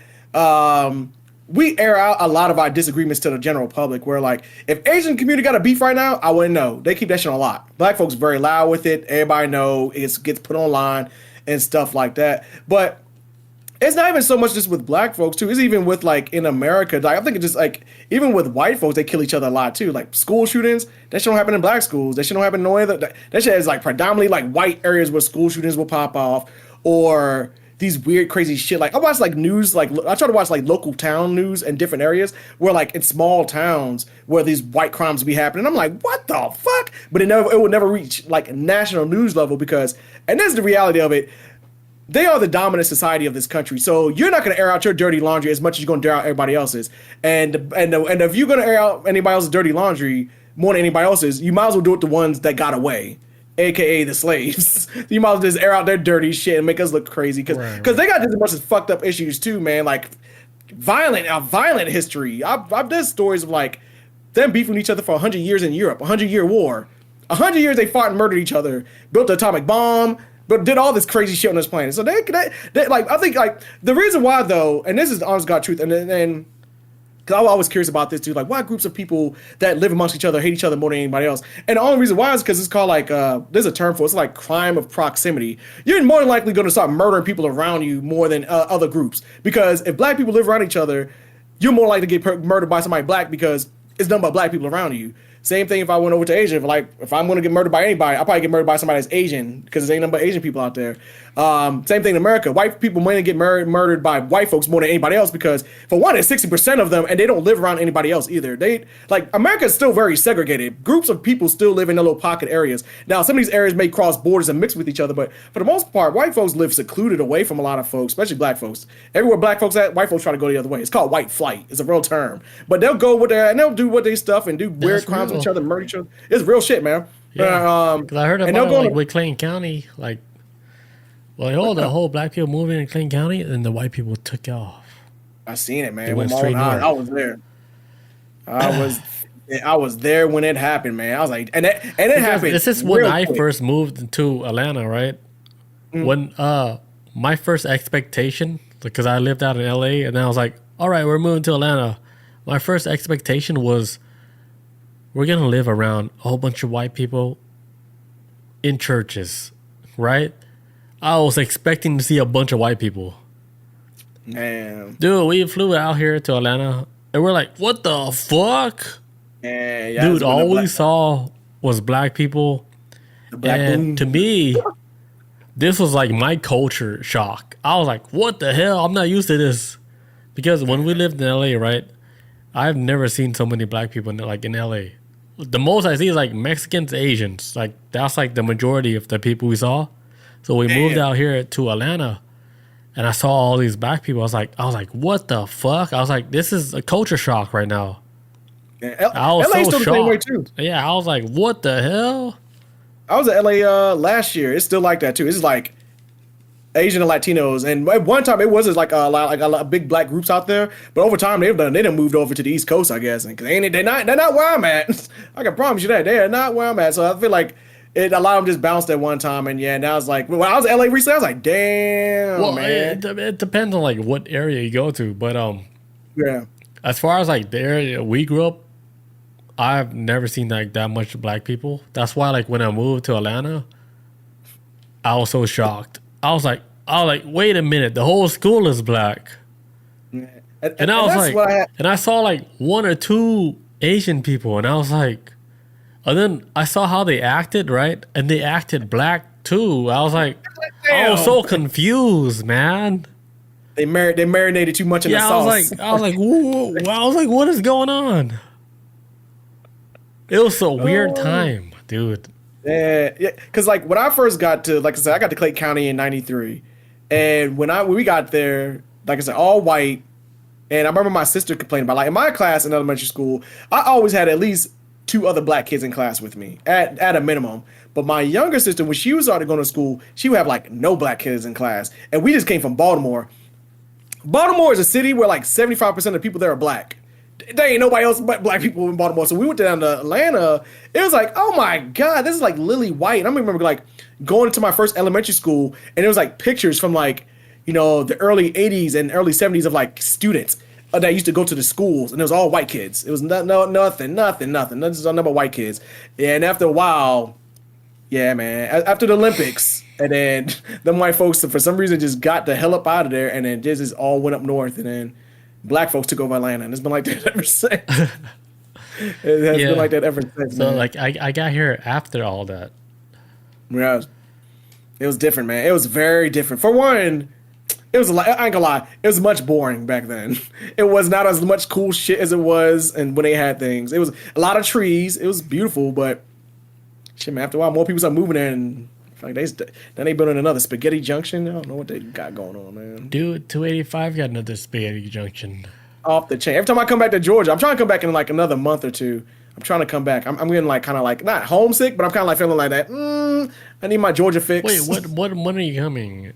S2: we air out a lot of our disagreements to the general public. Where like, if Asian community got a beef right now, I wouldn't know. They keep that shit on lock. Black folks very loud with it. Everybody know it gets put online and stuff like that. But it's not even so much just with black folks too. It's even with like in America. Like I think it's just like even with white folks, they kill each other a lot too. Like school shootings, that shit don't happen in black schools. That shit don't happen in no other. That shit is like predominantly like white areas where school shootings will pop off, or these weird crazy shit. Like I watch like news. Like I try to watch like local town news in different areas where like in small towns where these white crimes be happening. I'm like, what the fuck? But it will never reach like national news level because, and that's the reality of it. They are the dominant society of this country, so you're not going to air out your dirty laundry as much as you're going to air out everybody else's. And if you're going to air out anybody else's dirty laundry more than anybody else's, you might as well do it the ones that got away, aka the slaves. You might as well just air out their dirty shit and make us look crazy because they got just as much as fucked up issues too, man. Like violent history. I've done stories of like them beefing each other for 100 years in Europe, 100-year war. 100 years they fought and murdered each other, built the atomic bomb. But did all this crazy shit on this planet. So they like I think like the reason why though, and this is the honest God truth, and because I'm always curious about this too, like why groups of people that live amongst each other hate each other more than anybody else. And the only reason why is because it's called like there's a term for it. It's like crime of proximity. You're more than likely going to start murdering people around you more than other groups, because if black people live around each other, you're more likely to get murdered by somebody black because it's done by black people around you. Same thing if I went over to Asia. If I'm going to get murdered by anybody, I'll probably get murdered by somebody that's Asian because there ain't nothing but Asian people out there. Same thing in America. White people might get murdered by white folks more than anybody else because, for one, it's 60% of them, and they don't live around anybody else either. America is still very segregated. Groups of people still live in their little pocket areas. Now, some of these areas may cross borders and mix with each other, but for the most part, white folks live secluded away from a lot of folks, especially black folks. Everywhere black folks at, white folks try to go the other way. It's called white flight. It's a real term. But they'll go with their, and they'll do what they stuff and do weird crimes with each other, murder each other. It's real shit, man.
S1: Yeah, because I heard about it like with Clayton County, like, well, the whole black people moving in Clayton County, and the white people took off.
S2: I seen it, man.
S1: They went straight north.
S2: I was there. I was there when it happened, man. I was like, and it happened.
S1: This is when I first moved to Atlanta, right? Mm. When my first expectation, because I lived out in LA, and I was like, all right, we're moving to Atlanta. My first expectation was, we're going to live around a whole bunch of white people in churches, right? I was expecting to see a bunch of white people.
S2: Man.
S1: Dude, we flew out here to Atlanta, and we're like, what the fuck?
S2: Yeah,
S1: dude, all we saw was black people. And to me, this was like my culture shock. I was like, what the hell? I'm not used to this. Because when we lived in LA, right, I've never seen so many black people like in LA. The most I see is like Mexicans, Asians. Like that's like the majority of the people we saw. So we moved out here to Atlanta, and I saw all these black people. I was like, what the fuck? I was like, this is a culture shock right now.
S2: Yeah,
S1: I was
S2: LA's
S1: so
S2: still
S1: shocked.
S2: the same way too.
S1: Yeah, I was like, what the hell?
S2: I was at LA last year. It's still like that too. It's like Asian and Latinos, and at one time it wasn't like a lot of big black groups out there. But over time they done moved over to the East Coast, I guess, and they're not where I'm at. I can promise you that they are not where I'm at. So I feel like a lot of them just bounced at one time, and now it's like when I was in LA recently, I was like, damn, man.
S1: It depends on like what area you go to, but
S2: yeah.
S1: As far as like the area we grew up, I've never seen like that much black people. That's why like when I moved to Atlanta, I was so shocked. I was like, wait a minute, the whole school is black.
S2: Yeah.
S1: And I was like, and I saw like one or two Asian people, and I was like, and then I saw how they acted, right? And they acted black too. I was like, I was so confused, man.
S2: They marinated too much in the sauce.
S1: I was like, whoa, I was like, what is going on? It was a weird time, dude.
S2: Yeah, because like when I first got to, like I said, I got to Clayton County in '93, and when we got there, like I said, all white. And I remember my sister complaining about, like, in my class in elementary school, I always had at least 2 other black kids in class with me at a minimum. But my younger sister, when she was started going to school, she would have like no black kids in class. And we just came from Baltimore. Baltimore is a city where like 75% of the people there are black. There ain't nobody else but black people in Baltimore. So we went down to Atlanta. It was like, oh my God, this is like lily white. And I remember like going into my first elementary school, and it was like pictures from like, you know, the early 80s and early 70s of like students that used to go to the schools, and it was all white kids. It was nothing. Just a number of white kids. And after a while, yeah, man, after the Olympics, and then them white folks, for some reason, just got the hell up out of there, and then just all went up north, and then black folks took over Atlanta, and it's been like that ever since. It has been like that ever since.
S1: So,
S2: man.
S1: like, I got here after all that.
S2: Yeah, it was different, man. It was very different. For one, it was I ain't gonna lie, it was much boring back then. It was not as much cool shit as it was, and when they had things, it was a lot of trees. It was beautiful, but shit, man. After a while, more people start moving there, and like then they building another Spaghetti Junction. I don't know what they got going on, man.
S1: Dude, 285 got another Spaghetti Junction.
S2: Off the chain. Every time I come back to Georgia, I'm trying to come back in like another month or two. I'm trying to come back. I'm getting like kind of like not homesick, but I'm kind of like feeling like that. I need my Georgia fix.
S1: Wait, when are you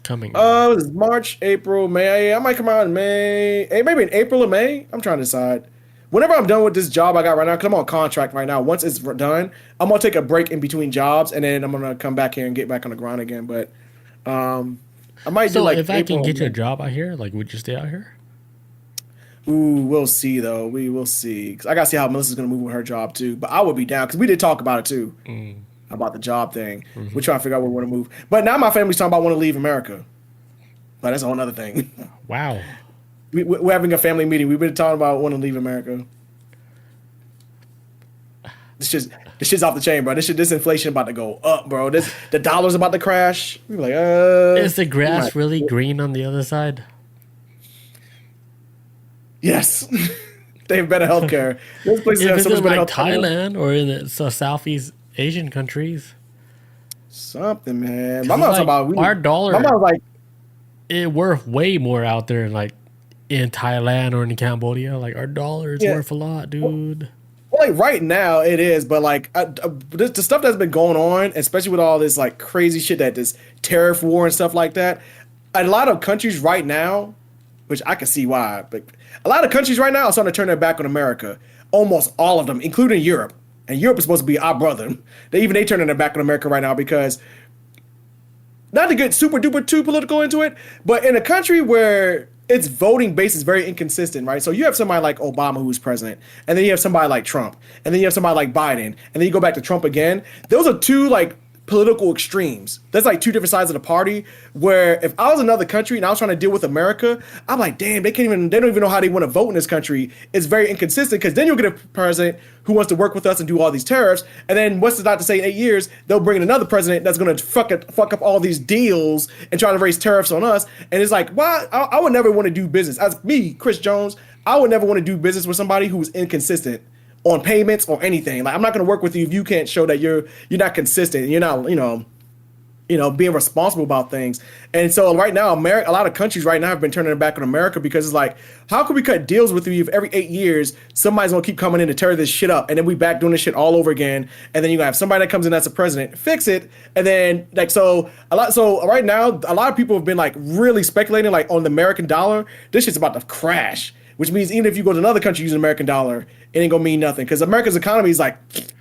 S1: coming? It
S2: was March, April, May. I might come out in May. Maybe in April or May. I'm trying to decide. Whenever I'm done with this job I got right now, because I'm on contract right now, once it's done, I'm going to take a break in between jobs, and then I'm going to come back here and get back on the grind again. But I might do like
S1: if I
S2: April
S1: can get you a job out here, like, would you stay out here?
S2: Ooh, we'll see, though. We will see. 'Cause I got to see how Melissa's going to move with her job, too. But I would be down, because we did talk about it, too. About the job thing. Mm-hmm. We're trying to figure out where we want to move. But now my family's talking about wanting to leave America. But that's a whole other thing.
S1: Wow.
S2: We're having a family meeting. We've been talking about wanting to leave America. This shit's off the chain, bro. This inflation about to go up, bro. The dollar's about to crash. We're like,
S1: is the grass really green on the other side?
S2: Yes. They have better healthcare. Those places
S1: if
S2: have
S1: it's
S2: so much
S1: in
S2: better
S1: like
S2: healthcare.
S1: Thailand or in the Southeast Asian countries.
S2: Something, man. My mom's
S1: like,
S2: talking about
S1: our dollar.
S2: My mom's like,
S1: it worth way more out there, like in Thailand or in Cambodia. Like, our dollar is worth a lot, dude.
S2: Well, like right now it is, but like the stuff that's been going on, especially with all this like crazy shit, that this tariff war and stuff like that, a lot of countries right now, which I can see why, but a lot of countries right now are starting to turn their back on America. Almost all of them, including Europe. And Europe is supposed to be our brother. They turning their back on America right now because, not to get super duper too political into it, but in a country where its voting base is very inconsistent, right? So you have somebody like Obama who's president, and then you have somebody like Trump, and then you have somebody like Biden, and then you go back to Trump again. Those are two like political extremes. That's like two different sides of the party, where if I was another country and I was trying to deal with America, I'm like, damn, they don't even know how they want to vote in this country. It's very inconsistent, because then you'll get a president who wants to work with us and do all these tariffs, and then what's not to say in 8 years they'll bring in another president that's going to fuck up all these deals and try to raise tariffs on us. And it's like, why? I would never want to do business, as me, Chris Jones. I would never want to do business with somebody who's inconsistent on payments or anything. Like, I'm not going to work with you if you can't show that you're not consistent and you're not, being responsible about things. And so right now, a lot of countries right now have been turning their back on America, because it's like, how can we cut deals with you if every 8 years somebody's going to keep coming in to tear this shit up, and then we back doing this shit all over again, and then you're going to have somebody that comes in that's a president, fix it, and then like so right now a lot of people have been like really speculating like on the American dollar. This shit's about to crash. Which means even if you go to another country using American dollar, it ain't gonna mean nothing, because America's economy is like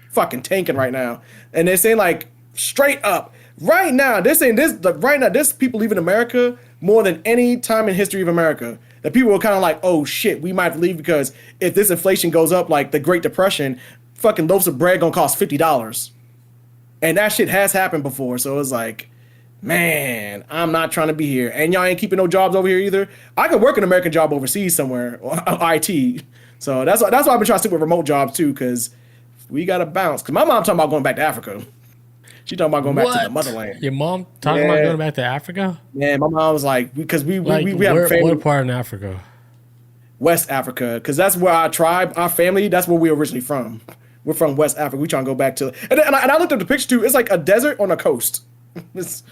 S2: fucking tanking right now. And they're saying like straight up right now, they're saying there's people leaving America more than any time in history of America. That people are kind of like, oh shit, we might have to leave, because if this inflation goes up like the Great Depression, fucking loaves of bread gonna cost $50. And that shit has happened before. So it's like, man, I'm not trying to be here. And y'all ain't keeping no jobs over here either. I could work an American job overseas somewhere, or IT. So that's why I've been trying to stick with remote jobs too, because we got to bounce. Because my mom talking about going back to Africa. She talking about going back to the
S1: What?
S2: motherland.
S1: Your mom talking about going back to Africa?
S2: Yeah, my mom was like, because we have
S1: where,
S2: family.
S1: what part in Africa?
S2: West Africa, because that's where our tribe, our family, that's where we're originally from. We're from West Africa. We trying to go back to, and I looked up the picture too. It's like a desert on a coast. It's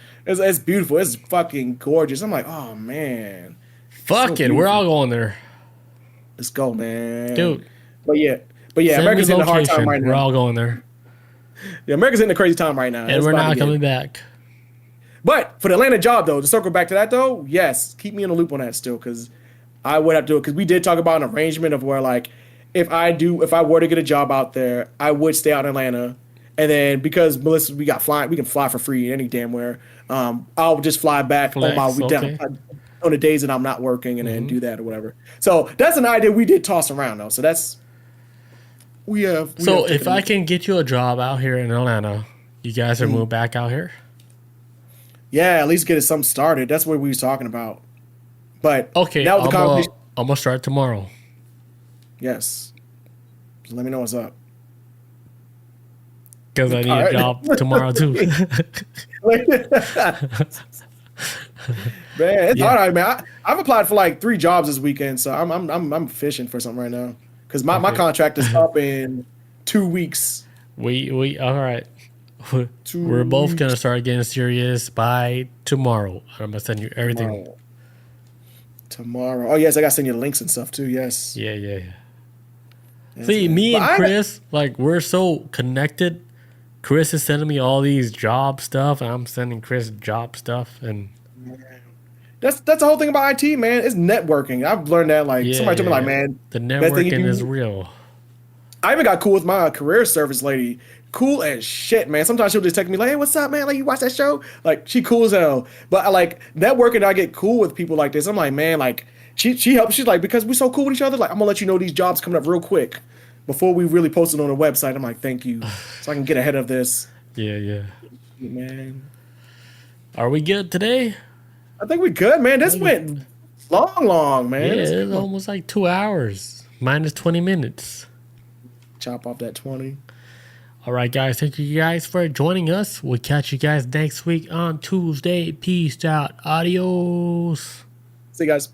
S2: beautiful. It's fucking gorgeous. I'm like, oh man,
S1: Fuck it, we're all going there.
S2: Let's go, man,
S1: dude.
S2: But yeah,
S1: Send
S2: America's
S1: me
S2: in a hard time
S1: location.
S2: right now.
S1: We're all going there,
S2: Yeah, America's in a crazy time right now,
S1: and we're not coming back.
S2: But for the Atlanta job, though, to circle back to that, though, yes, keep me in the loop on that still, because I would have to do it, because we did talk about an arrangement of where, like, if I were to get a job out there, I would stay out in Atlanta, and then because Melissa, we can fly for free any damn where. I'll just fly back on my weekend on the days that I'm not working, and then do that or whatever. So that's an idea we did toss around, though. So that's
S1: So if I can get you a job out here in Atlanta, you guys are moving back out here.
S2: Yeah, at least get it something started. That's what we was talking about. But
S1: okay,
S2: now with the conversation,
S1: I'm gonna start tomorrow.
S2: Yes, just let me know what's up.
S1: Because I need a job tomorrow too.
S2: Man, it's all right, man. I've applied for like 3 jobs this weekend, so I'm fishing for something right now because my contract is up in 2 weeks.
S1: We all right. We're both gonna start getting serious by tomorrow. I'm gonna send you everything.
S2: Tomorrow. Oh yes, I gotta send you the links and stuff too. Yes.
S1: Yeah.
S2: Yes,
S1: See,
S2: man.
S1: me and Chris, like we're so connected. Chris is sending me all these job stuff, and I'm sending Chris job stuff, and
S2: that's the whole thing about IT, man. It's networking. I've learned that. Like somebody told me, like, man,
S1: the networking is real.
S2: I even got cool with my career service lady. Cool as shit, man. Sometimes she'll just text me like, "Hey, what's up, man? Like, you watch that show?" Like, she cool as hell. But I like networking. I get cool with people like this. I'm like, man, like she helps. She's like, because we're so cool with each other. Like, I'm gonna let you know these jobs coming up real quick before we really post it on the website. I'm like, thank you, so I can get ahead of this.
S1: Yeah.
S2: Man,
S1: are we good today?
S2: I think we good, man. This went long, man.
S1: Yeah, it's almost like 2 hours minus 20 minutes.
S2: Chop off that 20.
S1: All right, guys. Thank you guys for joining us. We'll catch you guys next week on Tuesday. Peace out. Adios.
S2: See you guys.